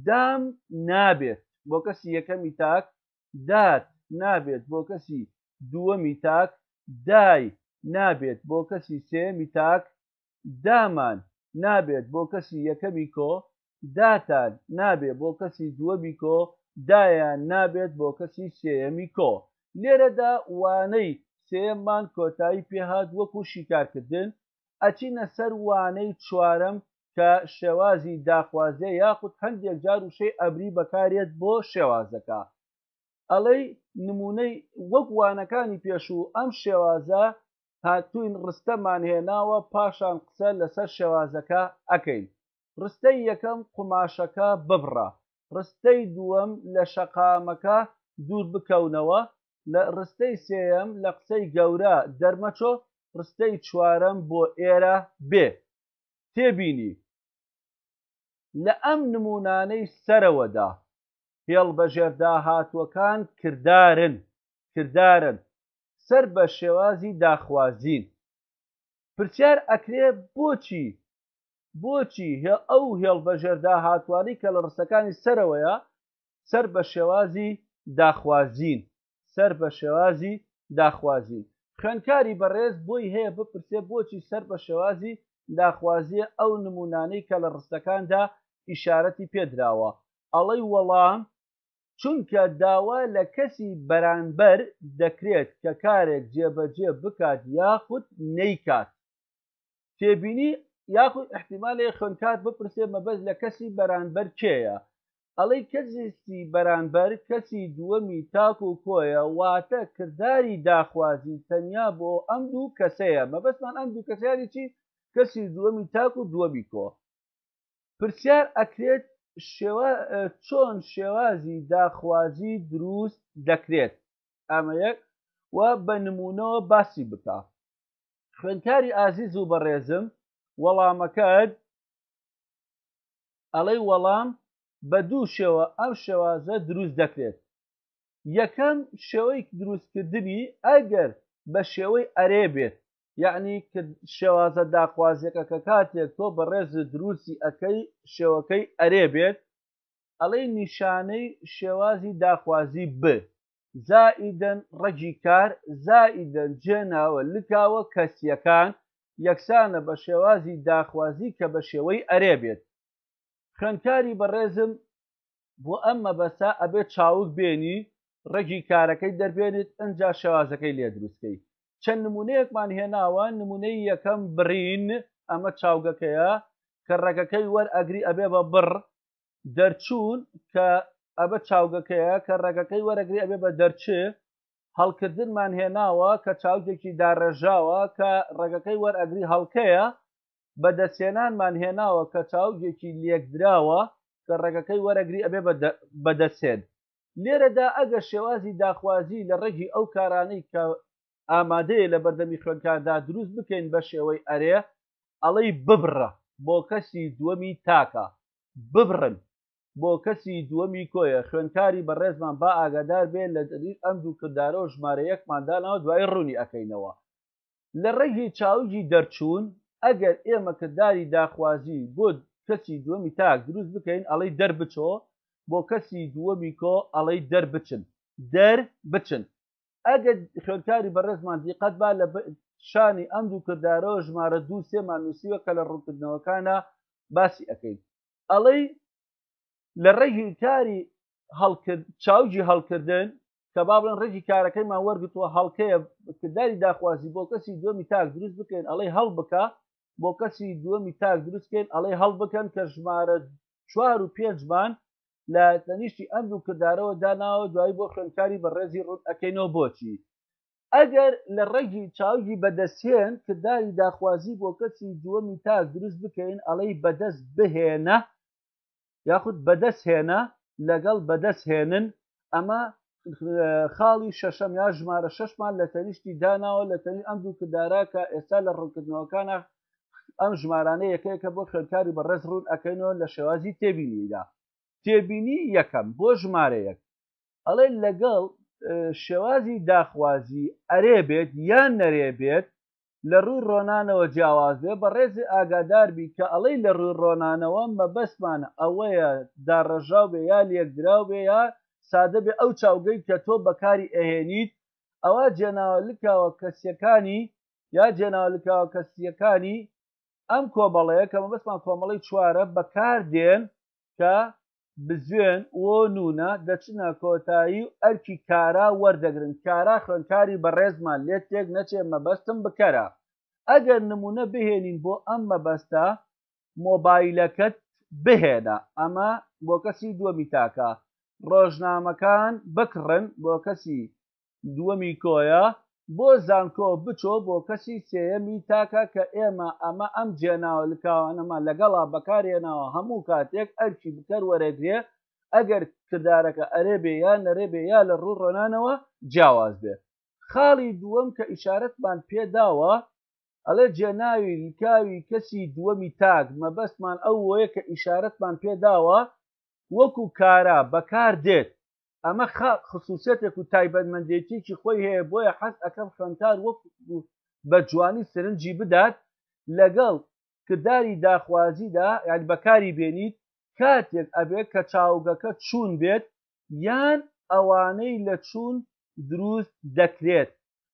دام نابێت بۆ کەسی یەکەمی تاک دات نابێت بۆ کەسی دووەمی تاک دای نابێت بۆ کەسی سێمی تاک دامان نابێت بۆ کەسی یەکەمی کۆ داتان نابێت بۆ کەسی دووەمی کۆ دایان نابێت بۆ کەسی سێیەمی کۆ لێرەدا وانەی سێمان کۆتایی پێهات وەکو شیکارکردن ئەچینە سەر وانەی چوارەم کە شێوازی داخوازیە یاخود هەندێک جار وشەی ئەبری بەکارێت بۆ شێوازەکە ئەڵەی نمونەی وەک وانەکانی پێشوو ئەم شێوازە هاتوین ڕستەمان هێناوە پاشان قسە لەسەر شێوازەکە ئەکەین ڕستەی یەکەم قوماشەکە ببڕە ڕستەی دووەم لە شەقامەکە دوور بکەونەوە لە ڕستەی سێەم لە قسەی گەورە دەرمەچۆ ڕستەی چوارەم بۆ ئێرە بێ تێبینی لە ئەم نمونانەی سەرەوەدا هێڵبەژێرداهاتووەکان کردارن سەر بە شێوازی داخوازین پرسیار ئەکرێ بۆچی ئەو هێڵبەژێرداهاتوانی کە لە ڕستەکانی سەرەوەیە سەر بە شێوازی داخوازین خوێندکاری بەڕێز بۆی هەیە بپرسێ بۆچی سەر بە شێوازی داخوازیە ئەو نمونانەی کە لە ڕستەکاندا ئیشارەتی پێدراوە ئەڵەی وەڵام چونکە داوا لە کەسی بەرامبەر دەکرێت کە کارێک جێبەجێ بکات یاخود نەیکات تێبینی یاخود احتیمالێ خوێندکار بپرسێ مەبەست لە کەسی بەرامبەر کێیە ئەڵەی کەسی بەرامبەر کەسی دووەمی تاک و کۆیە واتە کرداری داخوازی تەنیا بۆ ئەم دوو کەسەیە مەبەستمان ئەم دوو کەسیاری چی کەسی دووەمی تاک و دووەمی کۆ پرسیار ئەکرێت چۆن شێوازی داخوازی دروست دەکرێت ئەمە یەک و بە نمونەوە باسی بکە خوێندکاری ئازیز و بەڕێزم وەڵامەکەت ئەڵەی وەڵام بە دوو شێوە ئەم شێوازە دروست دەکرێت. یەکەم شێوەی دروستکردنی ئەگەر بە شێوەی ئەرێ بێت، یعنی شێوازە داخوازیەکە کە کاتێک تۆ بە ڕێز دروستی ئەەکەی شێوەکەی ئەرێ بێت، ئەڵەی نیشانەی شێوازی داخوازی ب زائیدەن ڕەگی کار زائیدەن جێناوە لکاوە کەسیەکان یەکسانە بە شێوازی داخوازی کە بە شێوەی ئەرێ بێت. خوێندکاری بەڕێزم بۆ ئەم مەبەستە ئەبێت چاوک بێنی ڕەگی کارەکەی دەربێنێت ئەنجا شێوازەکەی لێ دروستکەی. چەند نمونەیەکمان هێناوە. نمونەی یەکەم برین، ئەمە چاوگەکەیە کە ڕێگەکەی وەرئەگری ئەبێ بە بڕ، دەرچوون کە ئەبە چاوگەکەیە کە ڕێگەکەی وەرەگری ئەبێ بە دەرچێ. هەڵکردنمان هێناوە کە چاوگێکی داڕێژاوە کە ڕێگەکەی وەرئەگری هەڵکەیە. بەدەستێنانمان هێناوە کە چاوگێکی لێکدراوە کە ڕێگەکەی وەرەگری ئەبێ بەدەستێن. لێرەدا ئەگەر شێوازی داخوازی لە ڕێگی ئەو کارانەی کە ئامادەیە لە بەردەمی خوێندکاردا دروست بکەین بە شێوەی ئەرێ، ئەڵەی ببڕە بۆ کەسی دووەمی تاکە، ببڕن بۆ کەسی دووەمی کۆیە. خوێندکاری بەڕێزمان با ئاگادار بێن لە دەریق ئەم دوو کردارە و ژمارە یەکماندانەوە دوای ڕوونی ئەەکەینەوە. لە ڕێگی چاوگی دەرچوون ئەگەر ئێمە کردداری داخوازی بۆ کەسی دووەمی تاک دروست بکەین، ئەڵەی دەربچۆ، بۆ کەسی دووەمی کۆ ئەڵەی دەربچن، دەربچن. ئەگەر خوێندکاری بەڕێزمان دیقەت با لە شانی ئەم دوو کردارەوە ژمارە 2-3مان نووسیوە کە لە ڕوونکردنەوەکانە باسی ئەەکەین. ئەڵەی لە ڕێگی کاری چاوجی هەڵکردن کە با بڵێن ڕێگی کارەکەیمان وەرگتووە هەڵکەیە کردداری داخوازی بۆ کەسی دووەمی تاک دروست بکەین، ئەڵەی هەڵ بکە بۆ کەسی دووەمی تاک دروستکەین، ئەڵەی هەڵ بکەن کە ژمارە 4 و 5مان لە تەنیشتی ئەم دوو کردارەوە داناوە دوایی بۆ خوێندکاری بەڕێزی ڕوون ئەەکەینەوە. بۆچی؟ ئەگەر لە ڕێگی چاوگی بەدەستهێن کردداری داخوازی بۆ کەسی دووەمی تاک دروست بکەین، ئەڵەی بەدەست بهێنە یاخود بەدەست هێنە لەگەڵ بەدەست هێنن، ئەمە خاڵی شەشەم یا ژمارە 6مان لە تەنیشتی داناوە لە تەنی ئەم دوو کردارە کە ئێستا لە ڕوونکردنەوەکانە ئەم ژمارانە یەکەیەکە بۆ خوێندکاری بەڕێز ڕوون ئەەکەینەوە لە شێوازی تێبینیدا. تێبینی یەکەم بۆ ژمارەیەک ئەڵێ لەگەڵ شێوازی داخوازی ئەرێ بێت یان نەرێ بێت لە ڕووی ڕۆنانەوە جیاواز بێ، بەڕێزی ئاگاداربی کە ئەڵەی لە ڕووی ڕۆنانەوە مەبەستمانە ئەوەیە داڕەژاو بێ یا لێکدراو بێ یا سادە بێ ئەو چاوگەی کە تۆ بەکاری ئەهێنیت ئەوە جێناوەلکاوە کەسیەکانی یا جێناوەلکاوە کەسیەکانی ئەم کۆمەڵەیە کە مەبەستمان کۆمەڵی چوارە بەکاردێن کە بزوێن وە نونە دەچنە کۆتایی و ئەرکی کارا وەردەگرن. کارا خوێندکاری بەڕێزمان لێت تێک نەچێ مەبەستم بکەرە. ئەگەر نمونە بهێنین بۆ ئەم مەبەستە، مۆبایلەکەت بهێنە، ئەمە بۆ کەسی دووەمی تاکە. ڕۆژنامەکان بکڕن بۆ کەسی دووەمی کۆیە، بۆ زانکۆ بچۆ بۆ کەسی سێیەمی تاکە کە ئێمە ئەمە ئەم جێناوەلکاوانەمە لەگەڵا بەکارێناوە هەموو کاتێک ئەرکی بکەر وەرەگرێ ئەگەر کردارەکە ئەرێ بێ یا نەرێ بێ یا لە ڕوو ڕۆنانەوە جیاواز بێ. خاڵی دووەم کە ئیشارەتمان پێداوە ئەڵێ جێناوی لکاوی کەسی دووەمی تاک، مەبەستمان ئەو وەیە کە ئیشارەتمان پێداوە وەکو کارا بەکار دێت. ئەمە خصوصیتێک و تایبەتمەندێتێکی خۆی هەیە، بۆیە حەز ئەەکەم خوێندکار وەکو بە جوانی سرنجی بدات لەگەڵ کردداری داخوازیدا، یعنی بەکاری بێنیت کاتێک ئەبێت کە چاوگەکە چوون بێت یان ئەوانەی لە چوون دروست دەکرێت.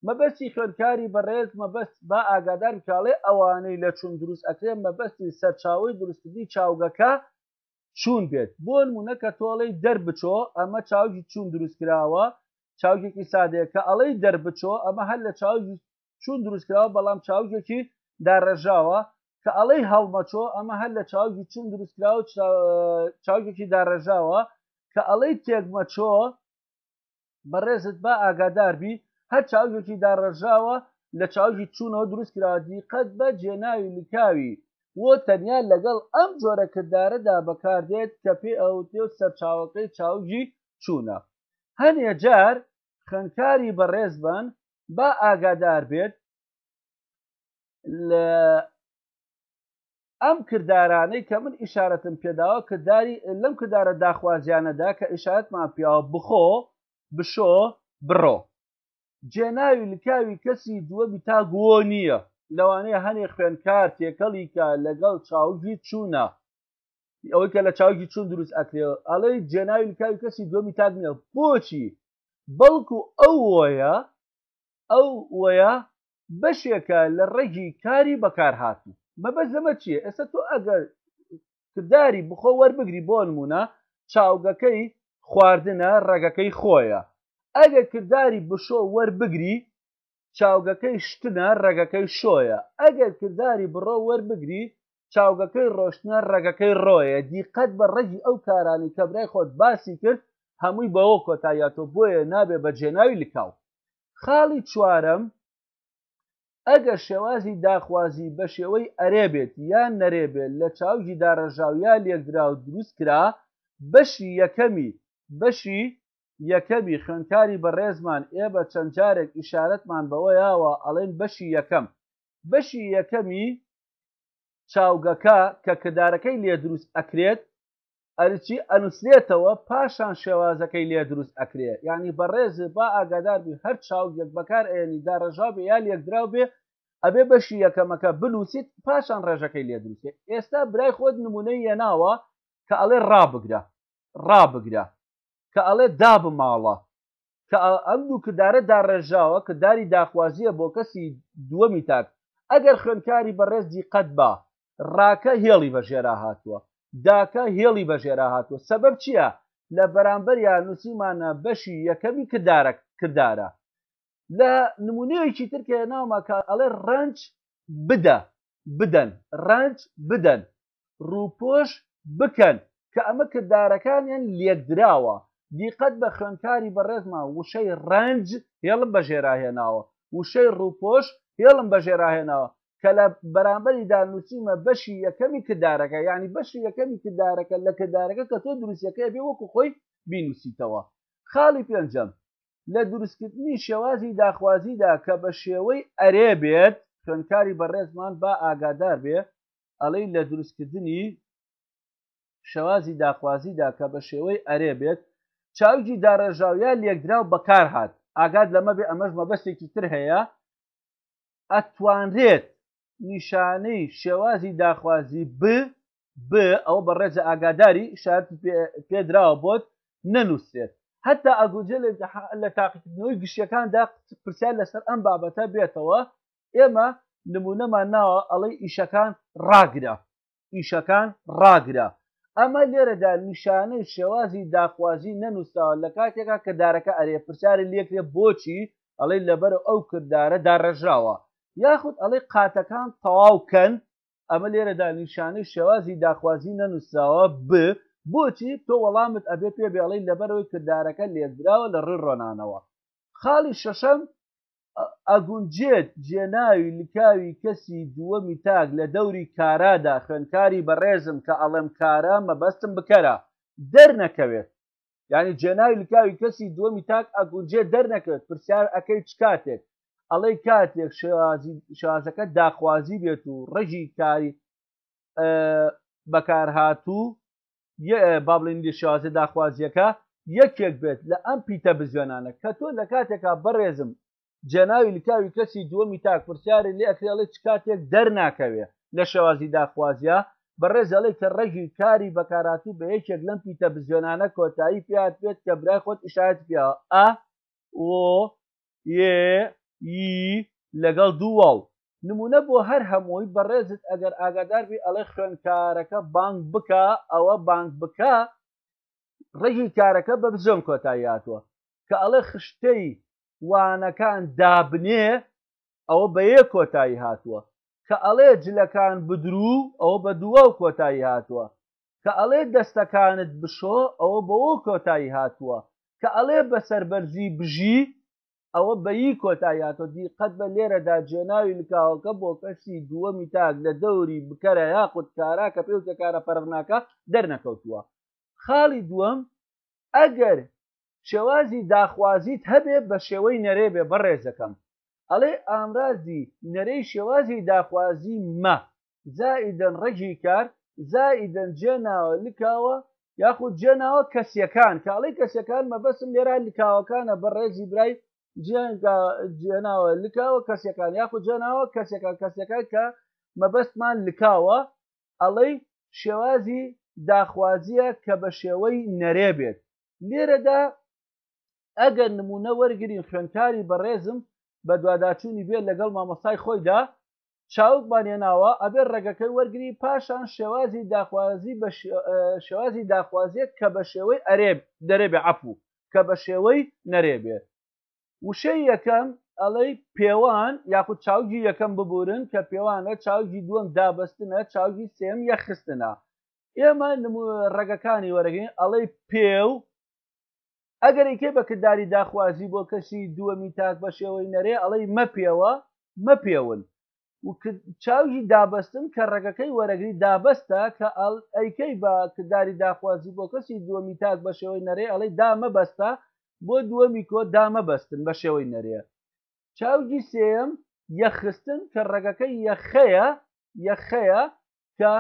مەبەستی خوێندکاری بەڕێز مەبەست با ئاگادار کاڵێ ئەوانەی لە چوون دروست ئەکرێت مەبەستی سەرچاوی دروستکردنی چاوگەکە چوون بێت. بۆ نمونە کە تۆڵەی دەربچۆ، ئەمە چاوگی چوون دروستکراوە، چاوگێکی سادەیە کە ئەڵەی دەربچۆ ئەمە هەر لە چاوگی چوون دروستکراوە بەڵام چاوگێکی داڕێژاوە، کە ئەڵەی هەڵمەچۆ ئەمە هەر لە چاوگی چوون دروستکراوە چاوگێکی داڕێژاوە، کە ئەڵەی تێکمەچۆ بەڕێزت با ئاگاداربی هەر چاوگێکی داڕێژاوە لە چاوگی چوونەوە دروستکراوە. دیقەت بە جێناوی لکاوی وە تەنیا لەگەڵ ئەم جۆرە کردارەدا بەکاردێت کە پێ ئەوتێ و سەرچاوەکەی چاوگی چوونە. هەنێ جار خوێندکاری بەڕێز بن با ئاگادار بێت لە ئەم کردارانەی کە من ئیشارەتم پێداوە کردداری لەم کردارە داخوازیانەدا کە ئیشارەتمان پیاوە بخۆ بشۆ بڕۆ جێناوی لکاوی کەسی دووەمی تا گۆ نییە لەوانەیە هەنێک خوێندکار تێکەڵیکە لەگەڵ چاوگی چوونە ئەوەی کە لە چاوکی چوون دروست ئەکرێەوە ئەڵەی جێناوی لکاوی کەسی دووەمی تاک نییە بۆچی بەڵکو ئەو وەیە بەشێکە لە ڕێگی کاری بەکارهاتوو مەبەست لەمە چییە ئێستا تۆ ئەگەر کردداری بخۆ وەربگری بۆ نمونە چاوگەکەی خواردنە ڕێگەکەی خۆیە ئەگەر کردداری بشۆ وەربگری چاوگەکەی شتنە ڕێگەکەی شۆیە ئەگەر کردداری بڕۆ وەربگری چاوگەکەی ڕۆشتنە ڕێگەکەی ڕۆیە دیقەت بە ڕێگی ئەو کارانی کە برای خۆت باسی کرد هەمووی بەوە کۆتاییاتۆ بۆیە نابێ بە جێناوی لکاو خاڵی چوارەم ئەگەر شێوازی داخوازی بە شێوەی ئەرێبێت یان نەرێبێت لە چاوگی داڕەژاویا لێکدرا و دروست کرا بەشی یەکەمی خوێندکاری بەڕێزمان ئێبە چەند جارێک ئیشارەتمان بەوەیەوە ئەڵێن بەشی یەکەمی چاوگەکە کە کردارەکەی لێ دروست ئەکرێت ئەرچی ئەنووسێتەوە پاشان شێوازەکەی لێ دروست ئەکرێت یعنی بەڕێز با ئاگادار بی هەر چاوگێک بەکار ئێنی داڕەژاو بێ یا لێکدراو بێ ئەبێ بەشی یەکەمەکە بنووسیت پاشان ڕێژەکەی لێ دروستێت ئێستا برای خۆت نمونەی هێناوە کە ئەڵێ ڕابگرە کە ئەڵێ دابماڵە کە ئەم دوو کردارە داڕێژاوە کردداری داخوازیە بۆ کەسی دووەمی تاک ئەگەر خوێندکاری بەڕێز دیقەت با ڕاکە هێڵی بەژێرا هاتووە داکە هێڵی بەژێرا هاتووە سەبەب چییە لە بەرامبەر یان نووسیمانە بەشی یەکەمی کردارە لە نمونەیەکی ترکە ناوماکە ئەڵێ ڕەنج بدەن ڕووپۆش بکەن کە ئەمە کردارەکانیان لێکدراوە دیقەت بە خوێندکاری بەڕێزمان وشەی ڕەنج هێڵم بەژێراهێناوە وشەی ڕووپۆش هێڵم بەژێراهێناوە کە لە بەرامبەری دانووسیمە بەشی یەکەمی کردارەکە یعنی بەشی یەکەمی کردارەکە لە کردارەکە کە تۆ دروستەکەی بێ وەکو خۆی بینووسیتەوە خاڵی پێنجەم لە دروستکردنی شێوازی داخوازیدا کە بە شێوەی ئەرێ بێت خوێندکاری بەڕێزمان با ئاگادار بێ ئەڵەی لە دروستکردنی شێوازی داخوازیدا کە بە شێوەی ئەرێ بێت چاوگی داڕێژاویا لێکدراو بەکار هات ئاگاد لەمە بێ ئەمەش مەبەستێکی تر هەیە ئەتوانرێت نیشانەی شێوازی داخوازی ئەوە بەڕێزە ئاگاداری شارەت پێدراوە بۆت نەنووسێت هەتا ئەگوجە لە تاقیکردنەوەی گشتیەکاندا پرسیار لەسەر ئەم بابەتە بێتەوە ئێمە نمونەمان ناوە ئەڵەی ئیشەکان ڕاگرە ئەمە لێرەدا نیشانەی شێوازی داخوازی نەنووساوە لە کاتێکا کە دارەکە ئەرێ پرسیاری لێکرێ بۆچی ئەڵێ لەبەر ئەو کردارە داڕێژراوە یاخود ئەڵێ قاتەکان تەواوکەن ئەمە لێرەدا نیشانەی شێوازی داخوازی نەنووساوە بۆچی تۆ وەڵامت ئەبێ پێ بێڵی لەبەرەوەی کردارەکە لێکدراوە لە ڕووی ڕۆنانەوە خاڵی شەشەم ئەگونجێت جێناوی لکاوی کەسی دووەمی تاک لە دەوری کارادا خوێندکاری بەڕێزم کە ئەڵێم کارە مەبەستم بکەرە دەرنەکەوێت یعنی جێناوی لکاوی کەسی دووەمی تاک ئەگونجێت دەرنەکەوێت پرسیار ئەەکەی چ کاتێک ئەڵەی کاتێک شێوازەکە داخوازی بێت و ڕێژی کاری بەکارهاتوو با بڵێن شێوازە داخوازیەکە یەکێک بێت لە ئەم پیتە بزیێنانە کە تۆ لە کاتێکا بەڕێزم جێناوی لکاوی کەسی دووەمی تاک پرسیاری لێ ئەکرێڵێ چ کاتێک دەرناکەوێت لە شێوازی داخوازیە بەڕێزەڵێ کە ڕێژی کاری بەکارهاتوو بە یەکێک لەم پیتە بزیێنانە کۆتایی پێات بێت کە برای خۆت ئیشارەت پێوە ئە لەگەڵ دوو واو نمونە بۆ هەر هەمووی بەڕێزت ئەگەر ئاگادار بی ئەڵێ خوێندکارەکە بانگ بکە ئەوە بانگ بکە ڕێژی کارەکە بە بزۆم کۆتایی هاتووە کە ئەڵێ خشتەی وانەکان دابنێ ئەوە بە یەک کۆتایی هاتووە کە ئەڵێ جلەکان بدرو ئەوە بە دووە و کۆتایی هاتووە کە ئەڵێ دەستەکانت بشۆ ئەوە بەوە کۆتایی هاتووە کە ئەڵێ بەسەربەرزی بژی ئەوە بەیی کۆتایی هاتووە دیقەت بە لێرەدا جێناوی لکاوەکە بۆ کەسی دووەمی تاک لە دەوری بکەرە یاخود کارا کە پێوتە کارە پەرەناکە دەرنەکەوتووە خاڵی دووەم ئەگەر شێوازی داخوازیت هەبێ بە شێوەی نەرێ بێ بەڕێزەکەم ئەڵێ ئامرازی نەرەی شێوازی داخوازی زائدا ڕێژی کار زائدا جێناوە لکاوە یاخود جێناوە کەسیەکان کاڵی کەسەکان مەبەسم لێرە لکاوەکانە بەڕێزی برای جێناوە لکاوە کەسەکان یاخود جێناوە کەسەکان کە مەبەستمان لکاوە ئەڵەی شێوازی داخوازیە کە بە شێوەی نەرێ بێت لێرەدا ئەگەر نمونە وەرگین خوێندکاری بەڕێزم بە دوواداچوونی بێت لەگەڵ مامۆستای خۆیدا چاوکمان هێناوە ئەبێ ڕێگەکەی وەرگری پاشان شێوازی داخوازی بە شێوازی داخوازیە کە بە شێوەی ئەرێ دەرێبێ عەفو کە بە شێوەی نەرێبێ وشەی یەکەم ئەڵەی پێوان یاخود چاوگی یەکەم ببورن کە پێوانە چاوگی دووەم دابەستنە چاوگی سێم یەخستنە ئێمە ڕێگەکانی وەرەگەین ئەڵەی پێو ئەگەر ئیکێ بە کردداری داخوازی بۆ کەسی دووەمی تاک بە شێوەی نەرێ ئەڵەی مەپێوە مەپێون چاوی دابەستن کە ڕێگەکەی وەرەگری دابەستە کە ئەیکەی بە کردداری داخوازی بۆ کەسی دووەمی تاک بە شێوەی نەرێ ئەڵەی دامەبەستە بۆ دووەمی کۆ دامەبەستن بە شێوەی نەرێ چاوی سێم یەخستن کە ڕێگەکەی یەخەیە کە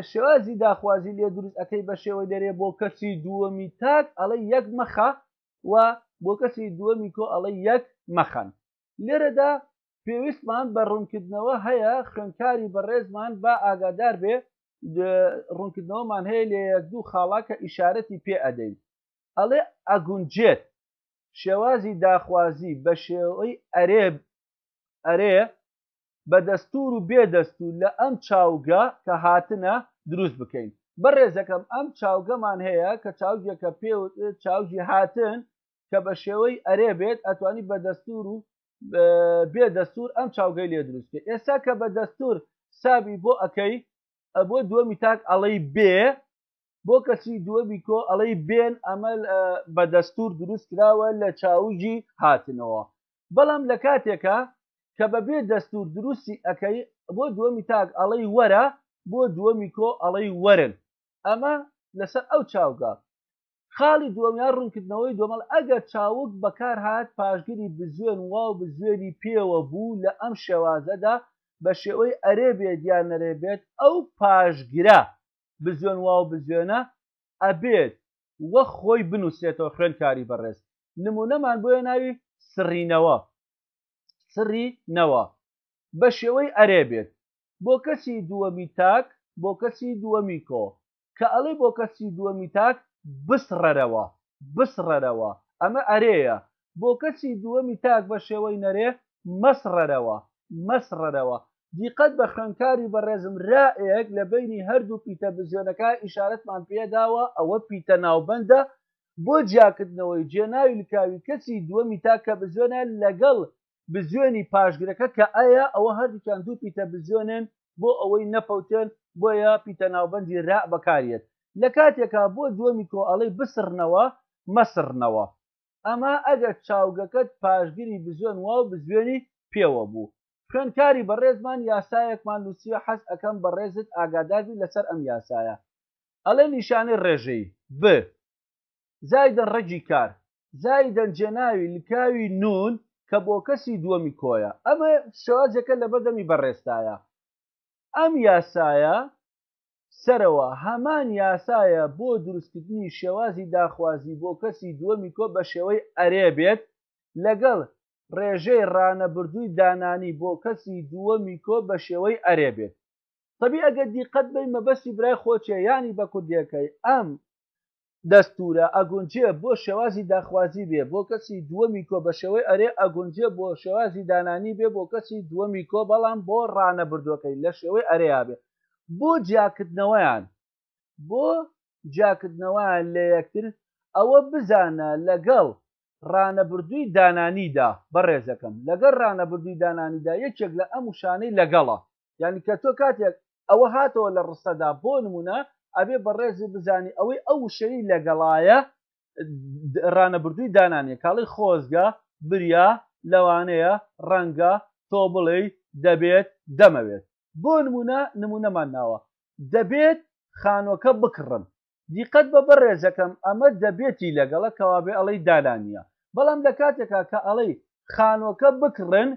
شێوازی داخوازی لێ دروست ئەەکەی بە شێوەی دەرێ بۆ کەسی دووەمی تاک ئەڵەی یەک مەخە و بۆ کەسی دووەمی کۆ ئەڵەی یەک مەخەن لێرەدا پێویستمان بە ڕوونکردنەوە هەیە خوێندکاری بەڕێزمان با ئاگادار بێ ڕوونکردنەوەمان هەیە لێ یەک دوو خاڵا کە ئیشارەتی پێ ئەدەین ئەڵێ ئەگونجێت شێوازی داخوازی بە شێوەی ئەرێ بە دەستور و بێدەستور لە ئەم چاوگە کە هاتنە دروست بکەین بەڕێزەکەم ئەم چاوگەمان هەیە کە چاوگێکە پێ چاوگی هاتن کە بە شێوەی ئەرێ بێت ئەتوانی بە دەستور و بێدەستور ئەم چاوگەی لێ دروستکە ئێستا کە بە دەستور سابی بۆ ئەەکەی بۆ دووەمی تاک ئەڵەی بێ بۆ کەسی دووەمی کۆ ئەڵەی بێن ئەمە بە دەستور دروست کراوە لە چاوجی هاتنەوە بەڵام لە کاتێکە کە بەبێ دەستور دروستی ئەەکەی بۆ دووەمی تاک ئەڵەی وەرە بۆ دووەمی کۆ ئەڵەی وەرن ئەمە لەسەر ئەو چاوگە خاڵی دووەمیان ڕوونکردنەوەی دووەمەڵ ئەگەر چاوک بەکار هات پاشگیری بزوێن واو بزوێنی پێوە بوو لە ئەم شێوازەدا بە شێوەی ئەرێ بێت یان نەرێ بێت ئەو پاشگرە بزوێن واو بزوێنە ئەبێت وە خۆی بنووسێتەوە خوێندکاری بەڕێز نمونەمان بۆیە ناوی سڕینەوە بە شێوەی ئەرێ بێت بۆ کەسی دووەمی تاک بۆ کەسی دووەمی کۆ کە ئەڵێ بۆ کەسی دووەمی تاک بسڕەرەوە ئەمە ئەرەیە بۆ کەسی دووەمی تاک بە شێوەی نەرێ مەسڕەرەوە دیقەت بە خوێندکاری بەڕێزم ڕائەیەک لە بینی هەردوو پیتە بزوێنەکە ئیشارەتمان پێداوە ئەوە پیتە ناوبەندە بۆ جیاکردنەوەی جێناوی لکاوی کەسی دووەمی تاکە بزوێنە لەگەڵ بزوێنی پاشگرەکە کە ئایا ئەوە هەردووکیان دوو پیتە بزوێنن بۆ ئەوەی نەپەوتێن بۆیە پیتە ناوبەندی ڕا بەکارێت لە کاتێکا بۆ دووەمی کۆ ئەڵەی بسڕنەوە مەسڕنەوە ئەمە ئەگەر چاوگەکەت پاشگیری بزوێن واو بزوێنی پێوە بوو خوێندکاری بەڕێزمان یاسایەکمان نووسیوە حەز ئەەکەم بەڕێزت ئاگاداری لەسەر ئەم یاسایە ئەڵێ نیشانەی ڕێژەی ب زایدەن ڕەجی کار زایدەن جێناوی لکاوی نون کە بۆ کەسی دووەمی کۆیە ئەمە شێوازێکە لە بەردەمی بەڕێستایە ئەم یاسایە سەرەوە هەمان یاسایە بۆ دروستکردنی شێوازی داخوازی بۆ کەسی دووەمی کۆ بە شێوەی ئەرێ بێت لەگەڵ ڕێژەی ڕانەبردووی دانانی بۆ کەسی دووەمی کۆ بە شێوەی ئەرێ بێت تەبی ئەگەر دیقەت بین مەبەستی برای خۆچێ ینی بە کوردیەکەی ئەم دەستورە ئەگونجێ بۆ شێوازی داخوازی بێ بۆ کەسی دووەمی کۆ بە شێوەی ئەرێ ئەگونجێ بۆ شێوازی دانانی بێ بۆ کەسی دووەمی کۆ بەڵام بۆ ڕانەبردوەکەی لە شێوەی ئەرێیا بێ بۆ جاکردنەوەیان لە یەکتر ئەوە بزانە لەگەڵ ڕانەبردووی دانانیدا بەڕێزەکەم لەگەڵ ڕانەبردووی دانانیدا یەکێک لە ئەم وشانەی لەگەڵە یعنی کە تۆ کاتێک ئەوە هاتەوە لە ڕستەدا بۆ نمونە ئەبێ بەڕێزی بزانی ئەوەی ئەو وشەی لەگەڵایە ڕانەبردووی دانانیە کاڵی خۆزگە بریا لەوانەیە ڕەنگە تۆ بڵێ دەبێت دەمەوێت بۆ نمونەمان ناوە دەبێت خانۆکە بکڕن دیقەت بە بەڕێزەکەم ئەمە دەبێتی لەگەڵە کەوابێ ئەڵەی دانانیە بەڵام لە کاتێکا کە ئەڵەی خانۆکە بکڕن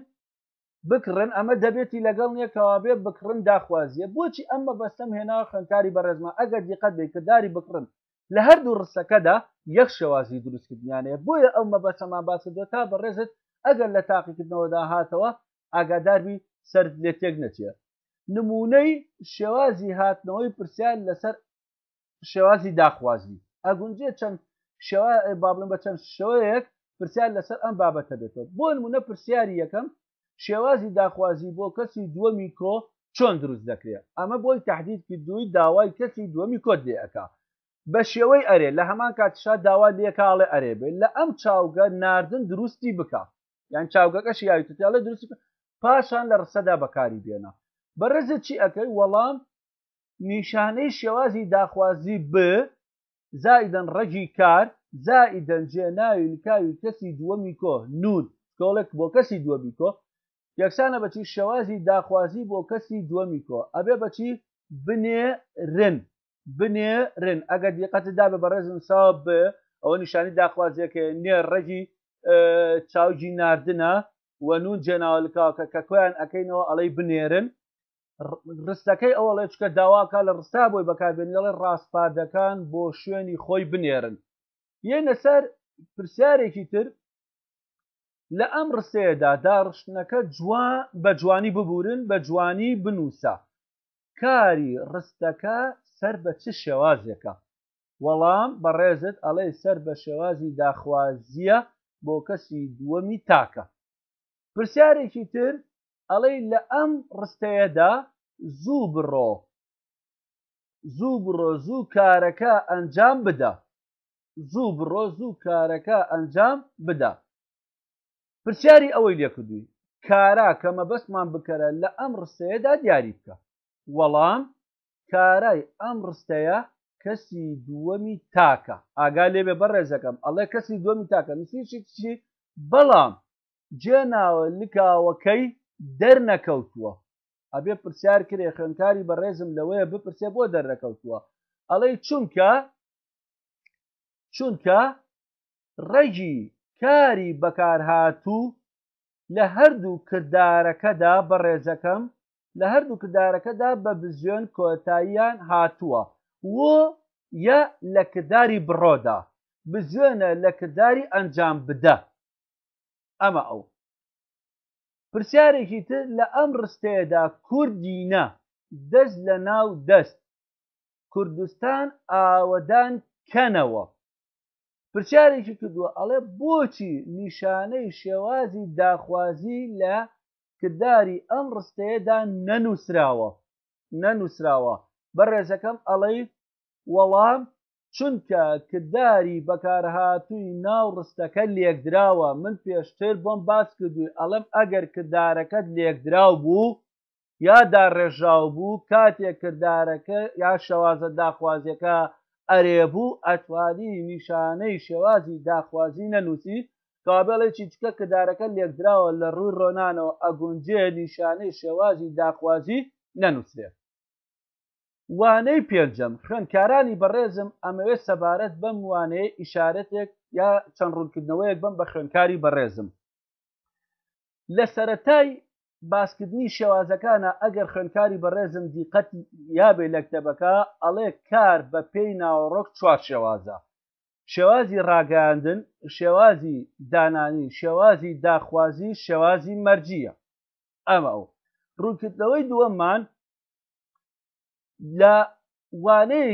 بکڕن ئەمە دەبێتی لەگەڵ نیەکەوا بێ بکڕن داخوازیە بۆچی ئەمە بەستەم هێناوە خوێندکاری بەڕێزمە ئەگەر دیقەت بێ کە داری بکڕن لە هەردوو ڕستەکەدا یەک شێوازی دروستکردنیانەیە بۆیە ئەو مەبەستەمان باسکردووە تا بەڕێزت ئەگەر لە تاقیکردنەوەدا هاتەوە ئاگاداربی سەر لێ تێک نەچێت نمونەی شێوازی هاتنەوەی پرسیار لەسەر شێوازی داخوازی ئەگونجێ چەند بابلم بە چەند شێوەیەک پرسیار لەسەر ئەم بابەتە بێتەوە بۆ نمونە پرسیاری یەکەم شێوازی داخوازی بۆ کەسی دووەمی کۆ چۆن دروست دەکرێت ئەمە بۆی تهدید کردووی داوای کەسی دووەمی کۆت لێ ئەکا بە شێوەی ئەرێ لە هەمان کاتیشا داوا لێکاڵێ ئەرێ بێت لە ئەم چاوگە ناردن دروستی بکە یان چاوگەکەشی یاویتیاڵە دروستی پاشان لە ڕسەدا بەکاری بێنە بەڕێزە چی ئەەکەی وەڵام نیشانەی شێوازی داخوازی ب زائیدەن ڕەگی کار زائیدەن جێناوی نکاوی کەسی دووەمی کۆ نون کۆڵێک بۆ کەسی دووەمی کۆ یەکسانە بەچی شێوازی داخوازی بۆ کەسی دووەمی کۆ ئەبێ بەچی بنێرن ئەگەر دیقەتدا بە بەڕێزم ساوە ب ئەوە نیشانی داخوازیەکە نێر ڕەگی چاوجی ناردنە و نون جێناوەلکاوکە کە کۆیان ئەەکەینەوە ئەڵەی بنێرن ڕستەکەی ئەوڵێ چکە داواکە لە ڕستا بۆی بەکاربێنڵێ ڕاستپادەکان بۆ شوێنی خۆی بنێرن یەنە سەر پرسیارێکی تر لە ئەم ڕستەیەدا داڕشتنەکە بە جوانی ببورن بە جوانی بنووسە کاری ڕستەکە سەر بە چ شێوازێکە وەڵام بەڕێزت ئەڵێ سەر بە شێوازی داخوازیە بۆ کەسی دووەمی تاکە پرسیارێکی تر ئەڵێ لە ئەم ڕستەیەدا زوو بڕۆ زوو کارەکە ئەنجام بدە زوو بڕۆ زوو کارەکە ئەنجام بدە پرسیاری ئەوەی لێکردووی کارا کە مەبەستمان بکەرە لە ئەم ڕستەیەدا دیاری بکە وەڵام کارای ئەم ڕستەیە کەسی دووەمی تاکە ئاگا لێبێ بەڕێزەکەم ئەڵێ کەسی دووەمی تاکە نووسیشی بەڵام جێناوە لکاوەکەی دەرنەکەوتووە ئەبێ پرسیار کرێ خوێندکاری بەڕێزم لەوەیە بپرسێ بۆ دەرنەکەوتووە ئەڵێ چونکە ڕێگی کاری بەکارهاتوو لە هەردوو کردارەکەدا بەڕێزەکەم لە هەردوو کردارەکەدا بە بزیۆن کۆتاییان هاتووە و یا لە کردداری بڕۆدا بزیۆنە لە کردداری ئەنجام بدە ئەمە ئەو پرسیارێکی تر لە ئەم ڕستەیەدا کوردینە دەست لە ناو دەست کوردستان ئاوەدان کەنەوە پرسیارێکی کردووە ئەڵێ بۆچی نیشانەی شێوازی داخوازی لە کردداری ئەم ڕستەیەدا نەنووسراوە بەڕێزەکەم ئەڵێ وەڵام چونکە کردداری بەکارهاتووی ناو ڕستەکە لێکدراوە من پێشتر بۆم باس کردووی ئەڵم ئەگەر کرددارەکەت لێکدراو بوو یا داڕێژاو بوو کاتێک کرددارەکە یا شێوازە داخوازیەکە ئەرێبوو ئەتوانی نیشانەی شێوازی داخوازی نەنووسی کابێڵێکی چکە کرددارەکە لێکدراوە لە ڕووی ڕۆنانەوە ئەگونجێ نیشانەی شێوازی داخوازی نەنووسێت وانەی پێنجەم خوێندکارانی بەڕێزم ئەمەوێت سەبارەت بەم وانەیە ئیشارەتێک یا چەند ڕوونکردنەوەیەک بم بە خوێندکاری بەڕێزم لە سەرەتای باسکردنی شێوازەکانە ئەگەر خوێندکاری بەڕێزم دیقەت یابێ لە کتێبەکە ئەڵێ کار بە پێی ناوەڕۆک چوار شێوازە شێوازی ڕاگەاندن شێوازی دانانی شێوازی داخوازی شێوازی مەرجیە ئەمە ئەو ڕوونکردنەوەی دووەممان لە وانەی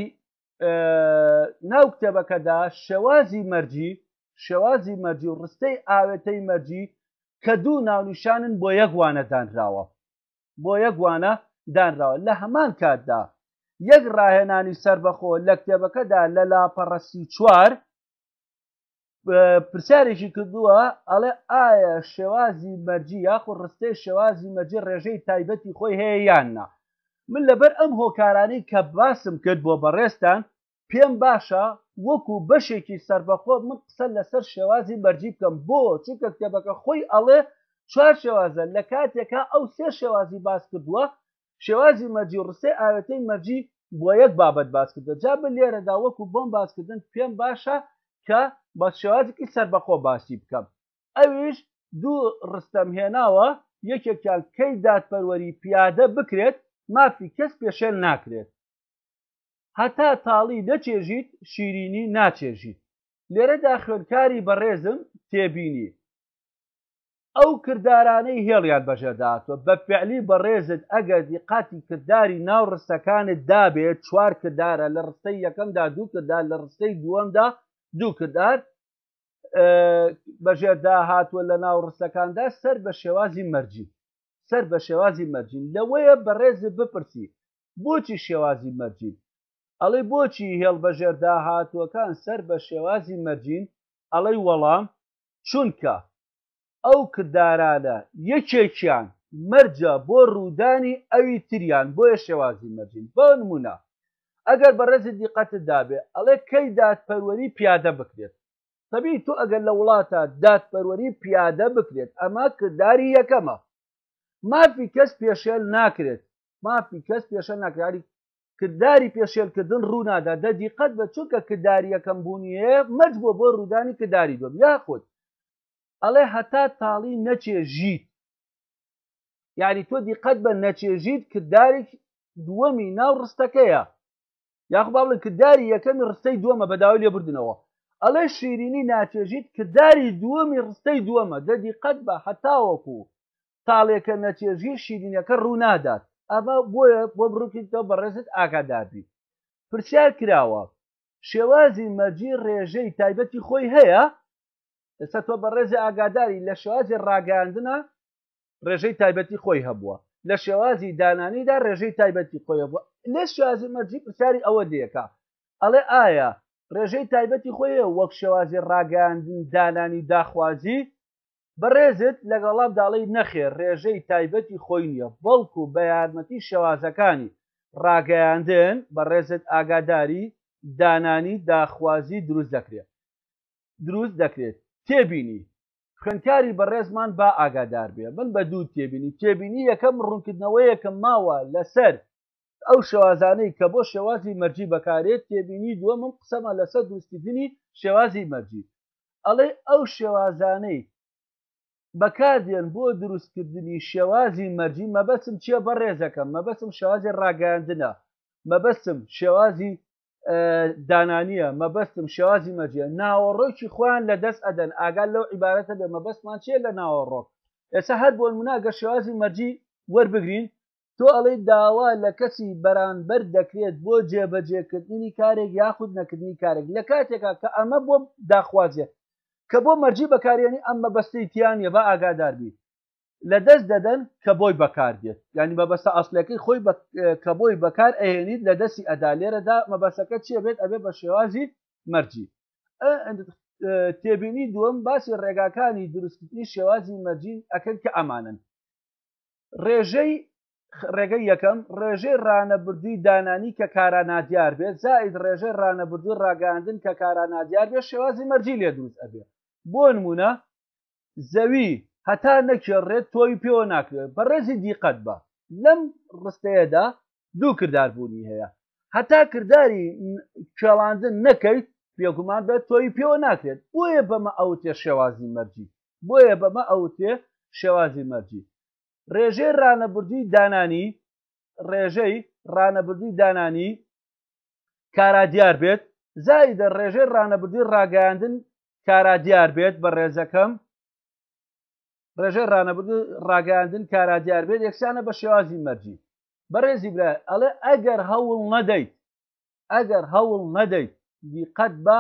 ناو کتێبەکەدا شێوازی مەرجی و ڕستەی ئاوێتەی مەرجی کە دوو ناونیشانن بۆ یەک وانە دانراوە لە هەمان کاتدا یەک ڕاهێنانی سربەخۆ لە کتێبەکەدا لە لاپەڕەسی چوار پرسیارێکی کردووە ئەڵێ ئایا شێوازی مەرجی یاخود ڕستەی شێوازی مەرجی ڕێژەی تایبەتی خۆی هەیە یاننا من لەبەر ئەم هۆکارانەی کە باسم کرد بۆ بەڕێستان پێم باشە وەکو بەشێکی سربەخۆ من قسە لەسەر شێوازی مەرجی بکەم بۆ چونکە کتێبەکە خۆی ئەڵێ چوار شێوازە لە کاتێکە ئەو سێ شێوازی باس کردووە شێوازی مەرجی و ڕستەی ئاوێتەی مەرجی بۆ یەک بابەت باس کردە جا بە لێرەدا وەکو بۆم باسکردن پێم باشە کە بە شێوازێکی سربەخۆ باسی بکەم ئەویش دوو ڕستەم هێناوە یەکێکیان کەی دادپەروەری پیادە بکرێت مافی کەس پێشێل ناکرێت هەتا تاڵی نەچێژیت شیرینی ناچێژیت لێرەدا خوێندکاری بەڕێزم تێبینی ئەو کردارانەی هێڵیان بەژێرداتوە بە فعلی بەڕێزت ئەگەر دیقاتی کردداری ناو ڕستەکانت دابێت چوار کردارە لە ڕستەی یەکەمدا دوو کردار لە ڕستەی دووەمدا دوو کردار بەژێردا هاتووە لە ناو ڕستەکاندا سەر بە شێوازی مەرجین لەوەیە بەڕێزت بپرسی بۆچی شێوازی مەرجین ئەڵێ بۆچی هێڵبەژێردا هاتووەکان سەر بە شێوازی مەرجین ئەڵەی وەڵام چونکە ئەو کردارانە یەکێکیان مەرجە بۆ ڕوودانی ئەوی تریان بۆیە شێوازی مەرجین بۆ نمونە ئەگەر بەڕێزت دیقەتت دابێ ئەڵێ کەی دادپەروەری پیادە بکرێت تەبیعی تۆ ئەگەر لە وڵاتە دادپەروەری پیادە بکرێت ئەمە کردداری یەکەمە مافی کەس پێشێل ناکرێت کردداری پێشێلکردن ڕوونادا دەدیقەت بە چونکە کردداری یەکەم بوونی هەیە مەرج بۆ ڕوودانی کردداری دووەم یاخود ئەڵێ هەتا تاڵی نەچێژیت یعنی تۆ دیقەت بە نەچێژیت کردداری دووەمی ناو ڕستەکەیە یاخود با بڵێن کردداری یەکەمی ڕستەی دووەمە بەداوای لێبوردنەوە ئەڵێ شیرینی ناچێژیت کردداری دووەمی ڕستەی دووەمە دەدیقەت بە هەتاوەکو تاڵێکە نەچێژی شیرینەکە ڕوونادات ئەمە بۆیە بۆ بڕووکیتەوە بەڕێزت ئاگاداربی پرسیار کراوە شێوازی مەرجی ڕێژەی تایبەتی خۆی هەیە ئێستا تۆ بەڕێزی ئاگاداری لە شێوازی ڕاگەاندنە ڕێژەی تایبەتی خۆی هەبووە لە شێوازی دانانیدا ڕێژەی تایبەتی خۆی هەبووە لێ شێوازی مەرجی پرسیاری ئەوە دێکا ئەڵێ ئایا ڕێژەی تایبەتی خۆیە وەک شێوازی ڕاگەاندن دانانی داخوازی بەڕێزت لەگەڵام داڵی نەخێر ڕێژەی تایبەتی خۆی نییە بەڵکو بە یارمەتی شێوازەکانی ڕاگەیاندن بەڕێزت ئاگاداری دانانی داخوازی دروست دەکرێت تێبینی خوێندکاری بەڕێزمان با ئاگادار بێ من بە دوو تێبینی یەکەم ڕوونکردنەوەیەکم ماوە لەسەر ئەو شێوازانەی کە بۆ شێوازی مەرجی بەکارێت تێبینی دووەمم قسەمە لەسەر دروستکردنی شێوازی مەرجی ئەڵێ ئەو شێوازانەی بەکاردێن بۆ دروستکردنی شێوازی مەرجی مەبەستم چییە بەڕێزەکەم مەبەستم شێوازی ڕاگەاندنە مەبەستم شێوازی دانانیە مەبەستم شێوازی مەرجیە ناوەڕۆکی خۆیان لەدەست ئەدەن ئاگال لەو عیبارەتە بێ مەبەستمان چیە لە ناوەڕۆک ئێستا هەر بۆ نمونە ئەگەر شێوازی مەرجی وەربگرین تۆ ئەڵێ داوا لە کەسی بەرامبەر دەکرێت بۆ جێبەجێکردنی کارێک یاخود نەکردنی کارێک لە کاتێکا کە ئەمە بۆ داخوازیە کە بۆ مەرجی بەکارێنی ئەم مەبەستەی تیانە بە ئاگاداربی لەدەست دەدەن کە بۆی بەکاردێت ینی مەبەستە ئەسلەکەی خۆی کە بۆی بەکار ئەهێنیت لە دەستی ئەدا لێرەدا مەبەستەکە چیە بێت ئەبێ بە شێوازی مەرجی تێبینی دووەم باسی ڕێگاکانی دروستکردنی شێوازی مەرجین ئەکەن کە ئەمانن ڕێگەی یەکەم ڕێژەی ڕانەبردووی دانانی کە کارانادیار بێت زائید ڕێژەی ڕانەبردووی ڕاگەاندن کە کارانادیار بێت شێوازی مەرجی لێ دروست ئەبێت بۆ نمونە زەوی هەتا نەکێڕێت تۆی پێوە ناکرێت بەڕێزی دیقەت بە لەم ڕستەیەدا دوو کرداربوونی هەیە هەتا کردداری کێڵاندن نەکەیت بێگومان بێت تۆی پێوە ناکرێت بۆیە بەمە ئەوتێ شێوازی مەرجی ڕێژەی ڕانەبردووی دانانی کارادیار بێت زائیدە ڕێژەی ڕانەبردووی ڕاگەاندن کارادیار بێت بە ڕێزەکەم ڕێژەی ڕانەبردووی ڕاگەاندن کارادیار بێت یەکسانە بە شێوازی مەرجی بەڕێزی برا ئەڵێ ئەگەر هەوڵ نەدەیت دیقەت بە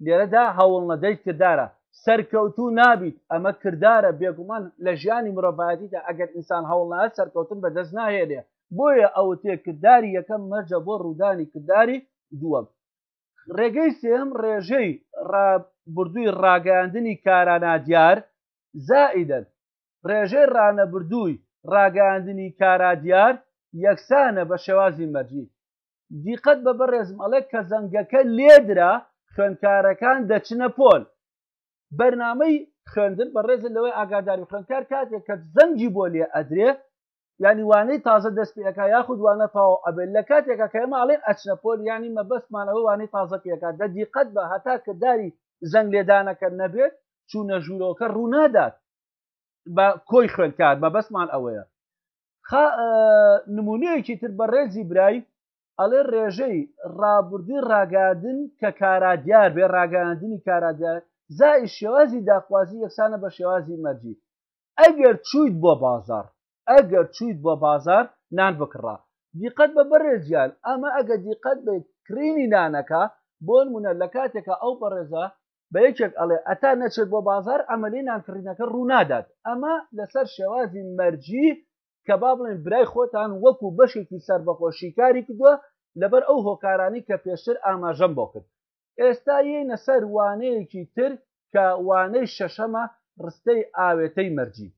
لێرەدا هەوڵ نەدەیت کردارە سەرکەوتوو نابیت ئەمە کردارە بێگومان لە ژیانی مرۆڤایەتیدا ئەگەر ئینسان هەوڵ نایەت سەرکەوتن بەدەست ناهێنێ بۆیە ئەوتێ کردداری یەکەم مەرجە بۆ ڕوودانی کردداری دووەم ڕێگەی سێم ڕێژەی ڕابردووی ڕاگەاندنی کارانادیار زائیدەن ڕێژەی ڕانەبردووی ڕاگەاندنی کارادیار یەکسانە بە شێوازی مەرجی دیقەت بە بەڕێزم ئەڵێ کە زەنگەکە لێدرا خوێندکارەکان دەچنە پۆل بەرنامەی خوێندن بەڕێزە لەوەی ئاگاداری خوێندکار کاتێک کە زەنگی بۆ لێ ئەدرێ ینی وانەی تازە دەست پێەکە یاخود وانە تاو ئەبێت لە کاتێکە کە ئێمە ئەڵێن ئەچنە پۆل ینی مەبەستمانەوە وانەی تازە پێکات دەدیقەت بە هەتا کردداری زەنگ لێدانەکە نەبێت چوونە ژوورەوەکە ڕوونادات بە کۆی خوێندکار بە بەسمان ئەوەیە نمونەیەکی تر بە ڕێزی برای ئەڵێ ڕێژەی ڕابردووی ڕاگاندن کە کارادیار بێ ڕاگەاندنی کارادیار زای شێوازی داخوازی یەکسانە بە شێوازی مەرجی ئەگەر چوویت بۆ بازار نان بکڕا دیقەت بە بەڕێزیان ئەمە ئەگە دیقەت بە کرینی نانەکە بۆ نمونە لە کاتێکە ئەو بەڕێزە بە یەکێک ئەڵێ ئەتا نەچێت بۆ بازار ئەمەلی نانکڕینەکە ڕوونادات ئەمە لەسەر شێوازی مەرجی کە با بڵێن برای خۆتان وەکو بەشێکی سەربەخۆشی کاری کردووە لەبەر ئەو هۆکارانی کە پێشتر ئاماژەم بۆ کرد ئێستا یەینە سەر وانەیەکی تر کە وانەی شەشەمە ڕستەی ئاوێتەی مەرجی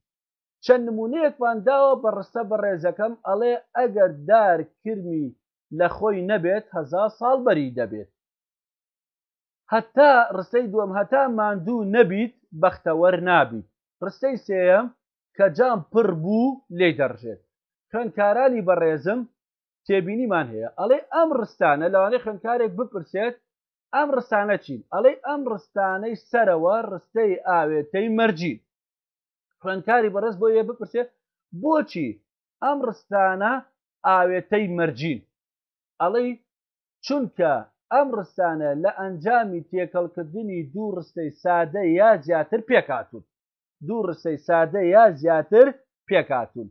چەند نمونەیەکمان داوە بە ڕستە بە ڕێزەکەم ئەڵێ ئەگەر دار کرمی لە خۆی نەبێت 1000 ساڵ بەری دەبێت هەتا ڕستەی دووەم هەتا ماندوو نەبیت بەختەوەر نابیت ڕستەی سێیەم کە جام پڕ بوو لێ دەڕژێت خوێندکارانی بەڕێزم تێبینیمان هەیە ئەڵێ ئەم ڕستانە لەوانەیە خوێندکارێک بپرسێت ئەم ڕستانە چین ئەڵێ ئەم ڕستانەی سەرەوە ڕستەی ئاوێتەی مەرجی خوێندکاری بەڕێز بۆ یە بپرسێت بۆچی ئەم ڕستانە ئاوێتەی مەرجین ئەڵێ چونکە ئەم ڕستانە لە ئەنجامی تێکەڵکردنی دوو ڕستەی سادە یا زیاتر پێکاتون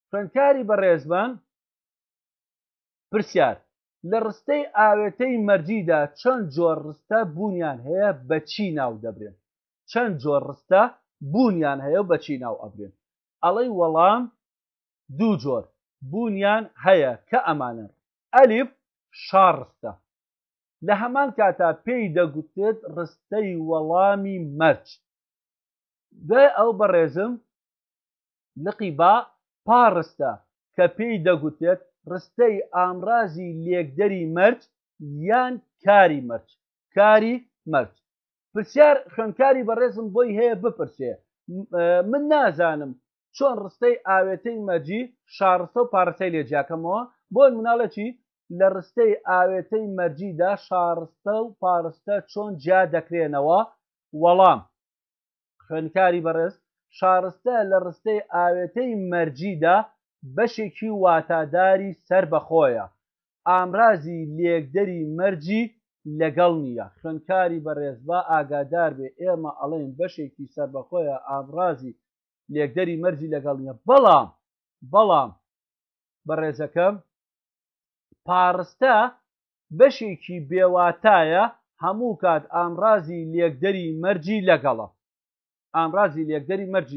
خوێندکاری بەڕێزبان پرسیار لە ڕستەی ئاوێتەی مەرجیدا چەند جۆر ڕستە بوونیان هەیە بە چی ناو دەبرێن چەند جۆر ڕستە بوونیان هەیە و بە چی ناو ئەبرێن ئەڵەی وەڵام دوو جۆر بوونیان هەیە کە ئەمانە ئەلیف شاڕستە لە هەمان کاتا پێی دەگوتێت ڕستەی وەڵامی مەرج دوای ئەو بەڕێزم لقی با پاڕستە کە پێی دەگوتێت ڕستەی ئامرازی لێکدەری مەرج یان کاری مەرج پرسیار خوێندکاری بەڕێزم بۆی هەیە بپرسێ من نازانم چۆن ڕستەی ئاوێتەی مەرجی شاڕستە و پارستەی لێجیاکەمەوە بۆ نموناڵە چی لە ڕستەی ئاوێتەی مەرجیدا شاڕستە و پارستە چۆن جیا دەکرێنەوە وەڵام خوێندکاری بەڕێز شاڕستە لە ڕستەی ئاوێتەی مەرجیدا بەشێکی واتاداری سەر بەخۆیە ئامرازی لێکدەری مەرجی لەگەڵ نییە خوێندکاری بەڕێز با ئاگادار بێ ئێمە ئەڵێن بەشێکی سەربەخۆیە ئامرازی لێکدەری مەرجی لەگەڵ نییە بەڵام بەڕێزەکەم پاڕستە بەشێکی بێواتایە هەموو کات ئامرازی لێکدەری مەرجی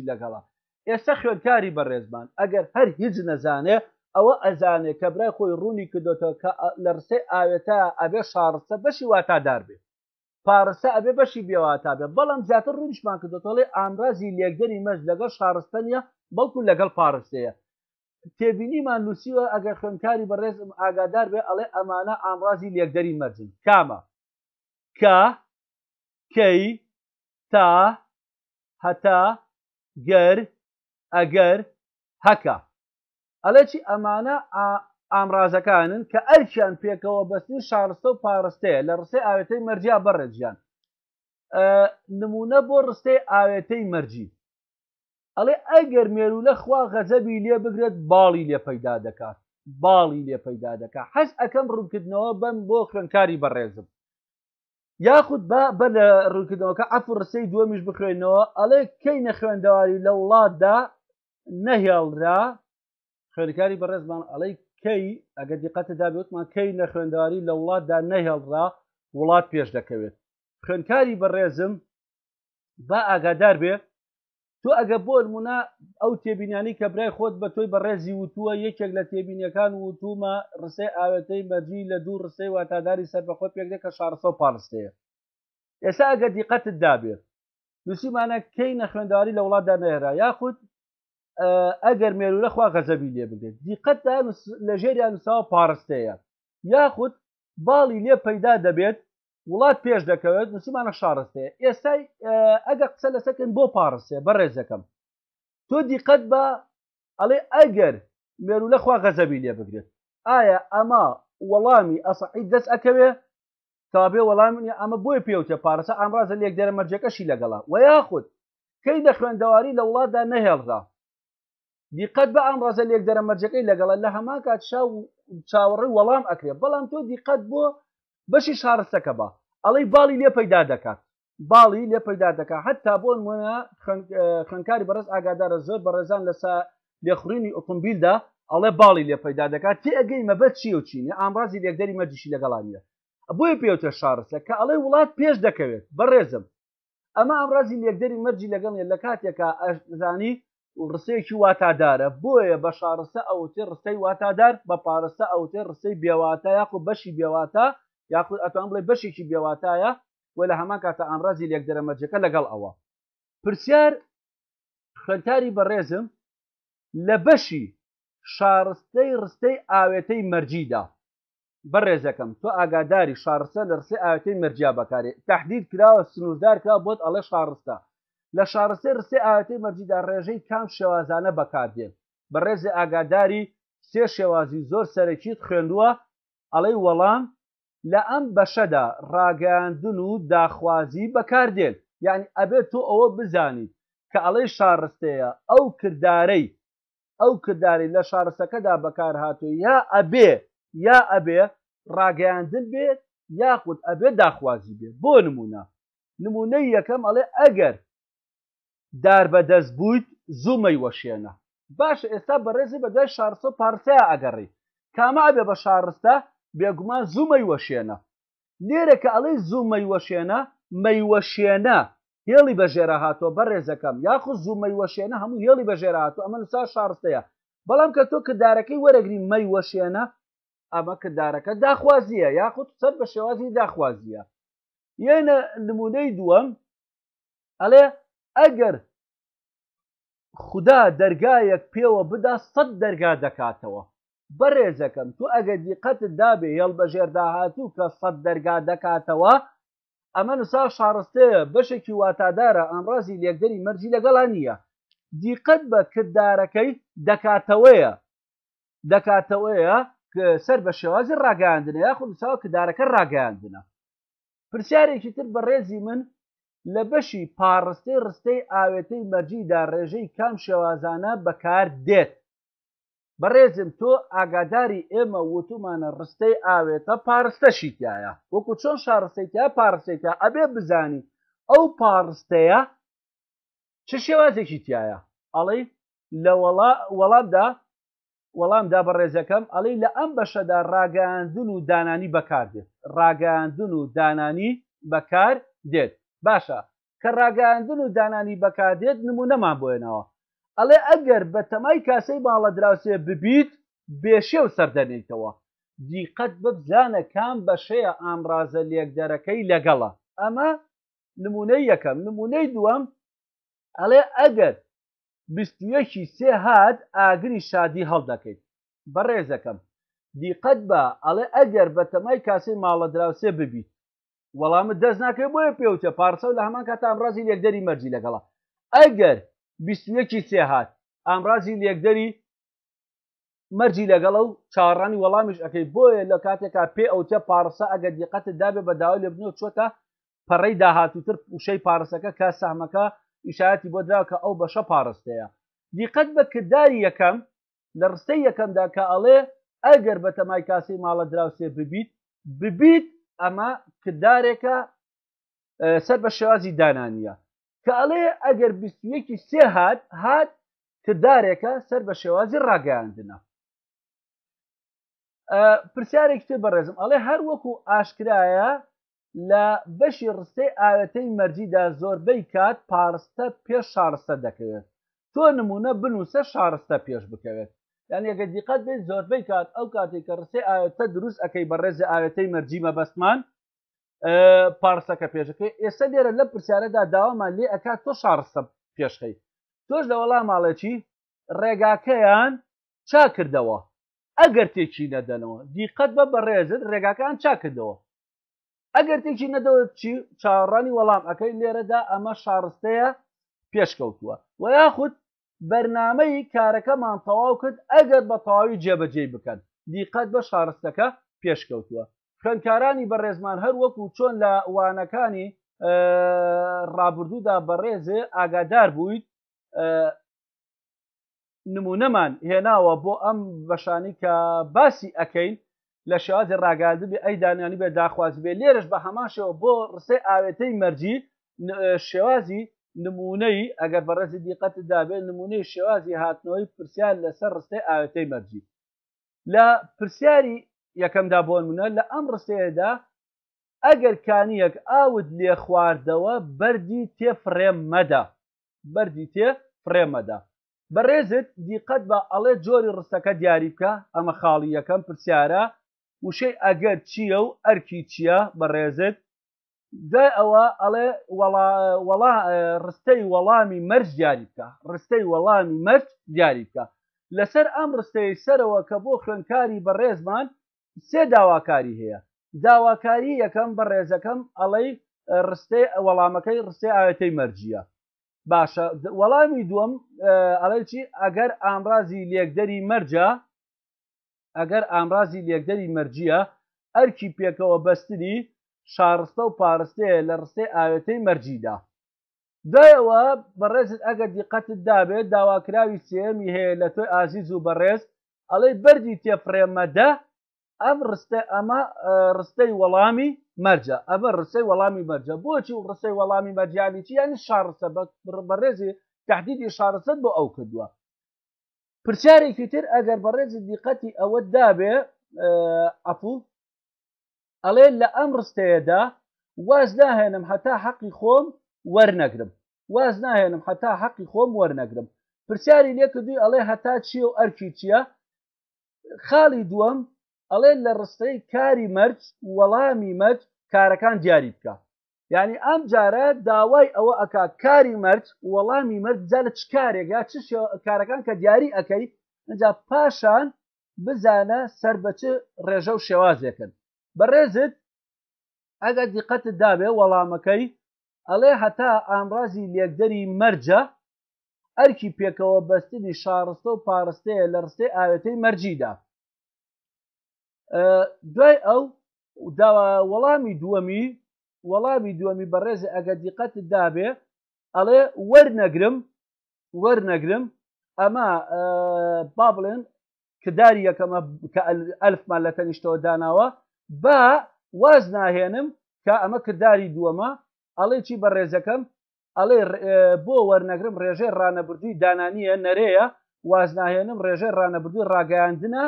لەگەڵە ئێستا خوێندکاری بەڕێزمان ئەگەر هەر هیچ نەزانێ ئەوە ئەزانێت کە برای خۆی ڕوونی کردوێتەوە کە لە ڕستەی ئاوێتە ئەبێ شاڕستە بەشی واتادار بێت پارستە ئەبێ بەشی بێواتا بێت بەڵام زیاتر ڕوونیشمان کردوێتەوەڵێ ئامرازی لێکدەری مەرج لەگەڵ شاڕستە نیە بەڵکو لەگەڵ پارستەیە تێبینیمان نووسیوە ئەگەر خوێندکاری بەڕێزم ئاگادار بێ ئەڵێ ئەمانە ئامرازی لێکدەری مەرجن کامە کە کەی تا هەتا گەر ئەگەر هەکە ئەڵێ چی ئەمانە ئامرازەکانن کە ئەرکیان پێکەوە بەستی شاڕستە و پارستەیە لە ڕستەی ئاوێتەی مەرجیا بەڕێجیان نمونە بۆ ڕستەی ئاوێتەی مەرجی ئەڵێ ئەگەر مێرولە خوا غەزەبی لێ بگرێت باڵی لێ پەیدا دەکات حەز ئەەکەم ڕوونکردنەوە بەم بۆ خوێندکاری بەڕێزم یاخود بە لە ڕوونکردنەوەکە ئەفر ڕستەی دووەمیش بخوێنەوە ئەڵێ کەی نەخوێندەواری لە وڵاتدا نەهێڵرا خوێندکاری بەڕێزمان ئەڵێ کەی ئەگە دیقەتەدا بێتمان کەی نەخوێندەواری لە وڵاتدا نەهێڵرا وڵات پێش دەکەوێت خوێندکاری بەڕێزم با ئاگادار بێ تۆ ئەگە بۆ نمونە ئەو تێبینیانی کە برای خۆت بە تۆی بەڕێزی وتووە یەکێک لە تێبینیەکان وتومە ڕستەی ئاوێتەی مەرجی لە دوو ڕستەی واتاداری سەر بەخۆ پێک دێت کە شاڕستە و پاڕستەیە ئێستا ئەگە دیقەتت دابێت نووسیمانە کەی نەخوێندەواری لە وڵاتدا نەهێرا یاخود ئەگەر مێرولە خوا غەزەبی لێ بگرێت دیقەتدا لە ژێریان نووساوە پاڕستەیە یاخود باڵی لێ پەیدا دەبێت وڵات پێش دەکەوێت نووسیمانە شاڕستەیە ئێستا ئەگە قسە لەسەکەن بۆ پاڕستێ بەڕێزەکەم تۆ دیقەت بە ئەڵێ ئەگەر مێرولە خوا غەزەبی لێ بگرێت ئایا ئەمە وەڵامی ئەسەحی دەست ئەکەوێ تا بێ وەڵامی ئەمە بۆی پێوتە پارەسە ئامرازە لێکدەرە مەرجەکەشی لەگەڵا و یاخود کەی دە خوێندەواری لە وڵاتدا نەهێڵرا دیقەت بە ئەم ڕازە لێک دەرەمەرجەکەی لەگەڵە لە هەمان کات چاوەڕێی وەڵام ئەکرێت بەڵام تۆ دیقەت بۆ بەشی شارستەکە بە ئەڵەی باڵی لێ پەیدا دەکات باڵی لێ پەیدا دەکات حتا بۆ نمونە خوێندکاری بەڕێز ئاگادارە زۆر بەڕێزان لەسا لێخوڕینی ئۆتۆمبیلدا ئەڵێ باڵی لێ پەیدا دەکات تێ ئەگەی مەبەت چی و چینە ئامڕازی لێکدەری مەرجیشی لەگەڵانیە بۆیە پێوتە شارستە کە ئەڵێ وڵات پێش دەکەوێت بەڕێزم ئەمە ئامڕازی لێکدەری مەرجی لەگەڵێت لە کاتێکە ئەزانی ڕستەیەکی واتادارە بۆیە بە شارستە ئەوتێ ڕستەی واتادار بە پارستە ئەوتێ ڕستەی بێواتە یاخو بەشی بێواتە یاخود ئەتوان بڵێ بەشێکی بێواتایە و لە هەمان کاتە ئامڕازی لێکدەرەمەرجەکە لەگەڵ ئەوە پرسیار خوێندکاری بەڕێزم لە بەشی شارستەی ڕستەی ئاوێتەی مەرجیدا بەڕێزەکەم تۆ ئاگاداری شارستە لە ڕستەی ئاوێتەی مەرجیا بەکارێت تەحدید کراوە سنووردار کرا بۆت ئەڵێ شارستە لە شارستەی ڕستەی ئاوێتەی مەرجیدا ڕێژەی کام شێوازانە بەکاردێن بەڕێزی ئاگاداری سێ شێوازی زۆر سەرەکیت خوێندووە ئەڵەی وەڵام لە ئەم بەشەدا ڕاگەاندن و داخوازی بەکاردێن یعنی ئەبێت تۆ ئەوە بزانیت کە ئەڵەی شارستەیە ئەو کردارەی لە شارستەکەدا بەکار هاتووە یا ئەبێ ڕاگەاندن بێت یاخود ئەبێ داخوازی بێت بۆ نمونەی یەکەم ئەڵێ ئەگەر دار بەدەست بوویت زوومەی وەشێنە باشە ئێستا بەڕێزی بە دوای شارستە و پارسەیە ئەگەڕی کامە ئەبێ بە شارستە بێگومان زوومەی وەشێنە لێرە کە ئەڵێ زوومەی وەشێنە مەیوەشێنە هێڵی بەژێرە هاتووە بەڕێزەکەم یاخود زوومەی وەشێنە هەموو هێڵی بەژێرە هاتووە ئەمە نووسا شارستەیە بەڵام کە تۆ کردارەکەی وەرەگری مەیوەشێنە ئەمە کردارەکە داخوازیە یاخود سەر بە شێوازی داخوازیە یەنە نمونەی دووەم ئەڵێ ئەگەر خوددا دەرگایەک پێوە بدا 100 دەرگا دەکاتەوە بەڕێزەکەم تو ئەگەر دیقەتت دابێ هێڵ بەژێر داهاتوو کە 100 دەرگا دەکاتەوە ئەمە نووسا شارستەیە بەشێکی واتادارە ئامڕازی لێکدەری مەرجی لەگەڵا نییە دیقەت بە کردارەکەی دەکاتەوەیە سەر بە شێوازی ڕاگەاندنە یاخود نووساوە کردارەکە ڕاگەاندنە پرسیارێکی تر بەڕێزی من لە بەشی پاڕستەی ڕستەی ئاوێتەی مەرجیدا ڕێژەی کام شێوازانە بەکار دێت بەڕێزم تۆ ئاگاداری ئێمە وتومانە ڕستەی ئاوێتە پاڕستەشی تایە وەکو چۆن شارستەی تایە پاڕستەی تایە ئەبێ بزانی ئەو پاڕستەیە چه شێوازێکی تایە ئەڵێ لە وەڵامدا بەڕێزەکەم ئەڵێ لە ئەم بەشەدا ڕاگەاندن و دانانی بەکار دێت ڕاگەاندن و دانانی بەکار دێت باشە کە ڕاگەاندن و دانانی بەکاردێت نمونەمان بۆێنەوە ئەڵێ ئەگەر بە تەمای کاسەی باڵە دراوسێ ببیت بێشێو سەردەنیتەوە دیقەت ببزانە کام بەشەیە ئامڕازە لێکدەرەکەی لەگەڵە ئەمە نمونەی یەکەم نمونەی دووەم ئەڵێ ئەگەر 21 سێ هات ئاگری شادی هەڵدەکەیت بەڕێزەکەم دیقەت بە ئەڵێ ئەگەر بە تەمای کاسەی ماڵە دراوسێ ببیت وەڵامت دەست ناکەی بۆیە پێوتە پارسە و لە هەمان کاتە ئامڕازی لێکدەری مەرجی لەگەڵە ئەگەر 21 سێ هات ئامڕازی لێکدەری مەرجی لەگەڵە و چاڕانی وەڵامیش ئەەکەی بۆیە لە کاتێکا پێ ئەوتە پارسە ئەگەر دیقەتت دابێ بە داوای لێبنەوە چۆتە پەڕەی داهاتووتر وشەی پارسەکە کە سەهمەکە ئیشارەتی بۆ دراوە کە ئەو بەشە پارستەیە دیقەت بە کردداری یەکەم لە ڕستەی یەکەمدا کە ئەڵێ ئەگەر بە تەمای کاسی ماڵە دراوسێ ببیت ئەمە کردارێکە سەر بە شێوازی دانانیە کە ئەڵێ ئەگەر 21 سێ هات کردارێکە سەر بە شێوازی ڕاگەاندنە پرسیارێکی تر بەڕێزم ئەڵێ هەر وەکو ئاشکرایە لە بەشی ڕستەی ئاوێتەی مەرجیدا زۆربەی کات پارستە پێش شارستە دەکەوێت تۆ نمونە بنووسە شارستە پێش بکەوێت یان ئەگەر دیقەت بێت زۆربەی کات ئەو کاتێک کە ڕستەی ئاوێتە دروست ئەەکەی بە ڕێزی ئاوێتەی مەرجی مەبەستمان پارسەکە پێشەکەی ئێستا لێرە لە پرسیارەدا داوامان لێ ئەکات تۆ شارستە پێشخەی تۆش لە وەڵام ماڵێکی ڕێگاکەیان چا کردەوە ئەگەر تێکی نەدەنەوە دیقەت بە بەڕێزت ڕێگاکان چا کردەوە ئەگەر تێکی نەدەوێت چی چاوەڕانی وەڵام ئەەکەی لێرەدا ئەمە شارستەیە پێشکەوتووە و یاخود بەرنامەی کارەکەمان تەواو کرد ئەگەر بە تەواوی جێبەجێ بکەن دیقەت بە شارستەکە پێشکەوتووە خوێندکارانی بەڕێزمان هەر وەکو چۆن لە وانەکانی ڕابردوودا بەڕێزێ ئاگادار بوویت نمونەمان هێناوە بۆ ئەم بەشانی کە باسی ئەەکەین لە شێوازی ڕاگاردبێ ئەی دانیانی بێ داخواز بێ لێرش بە هەماشەوە بۆ ڕسەی ئاوێتەی مەرجی شێوازی نمونەی ئەگەر بەڕێزی دیقەتدا بێ نمونەی شێوازی هاتنەوەی پرسیار لەسەر ڕستەی ئاوێتەی مەرجی لە پرسیاری یەکەمدا بۆ نمونە لە ئەم ڕستەیەدا ئەگەر کانیەک ئاوت لێ خواردەوە بەردی تێفڕێم مەدە بەردی تێ فڕێمەدا بەڕێزت دیقەت بە ئەڵێ جۆری ڕستەکە دیاری بکە ئەمە خاڵی یەکەم پرسیارە وشەی ئەگەر چییە و ئەرکی چییە بەڕێزت دوای ئەوە ئەڵێ ڕستەی وەڵامی مەرج دیاری بکە ڕستەی وەڵامی مەرج دیاری بکە لەسەر ئەم ڕستەی سەرەوە کە بۆ خوێندکاری بەڕێزمان سێ داواکاری هەیە داواکاری یەکەم بەڕێزەکەم ئەڵەی ڕستەی وەڵامەکەی ڕستەی ئاوێتەی مەرجیە باشە وەڵامی دووەم ئەڵێ چی ئەگەر ئامرازی لێکدەری مەرجە ئەگەر ئامرازی لێکدەری مەرجیە ئەرکی پێکەوە بەستنی شارستە و پارستەیە لە ڕستەی ئاوێتەی مەرجیدا دوایەوە بەڕێزت ئەگەر دیقەتت دابێت داواکراوی سێمی هەیە لە تۆی ئازیز و بەڕێز ئەڵێ بەردی تێفڕێمەدە ئەم ڕستە ئەمە ڕستەی وەڵامی مەرجە ئەمە ڕستەی وەڵامی مەرجە بۆچی و ڕستەی وەڵامی مەرجانی چی یانی شارستە بەڕێزی تهدیدی شارستت بۆ ئەو کردووە پرسیارێکی تر ئەگەر بەڕێزی دیقەتی ئەوە دابێ ئەفوو ئەڵێ لە ئەم ڕستەیەدا واز ناهێنم هەتا حەقی خۆم وەرنەگرم واز ناهێنم هەتا حەقی خۆم وەرنەگرم پرسیاری لێ کردووی ئەڵێ هەتا چییە و ئەرکی چییە خاڵی دووەم ئەڵێ لە ڕستەی کاری مەرج وەڵامی مەرج کارەکان دیاری بکە یعنی ئەم جارە داوای ئەوە ئەکا کاری مەرج وەڵامی مەرج جا لە چ کارێکا چ کارەکان کە دیاری ئەەکەی ئەجا پاشان بزانە سەر بە چ ڕێژە و شێوازێکن بەڕێزت ئەگەر دیقەتت دابێ وەڵامەکەی ئەڵێ هەتا ئامرازی لێکدەری مەرجە ئەرکی پێکەوە بەستنی شارستە و پارستەیە لە ڕستەی ئاوێتەی مەرجیدا دوای ئەو وەڵامی دووەمی بەڕێزی ئەگەر دیقەتت دابێ ئەڵێ وەرنەگرم ئەمە با بڵێن کداری یەکەمە کە ئەلفمان لە تەنیشتەوە داناوە با واز ناهێنم کە ئەمە کردداری دووەمە ئەڵێ چی بەڕێزەکەم ئەڵێ بۆ وەرنەگرم ڕێژەی ڕانەبردووی دانانیە نەرەیە واز ناهێنم ڕێژەی ڕانەبردووی ڕاگەیاندنە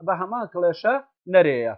بە هەمان کڵێشە نەرەیە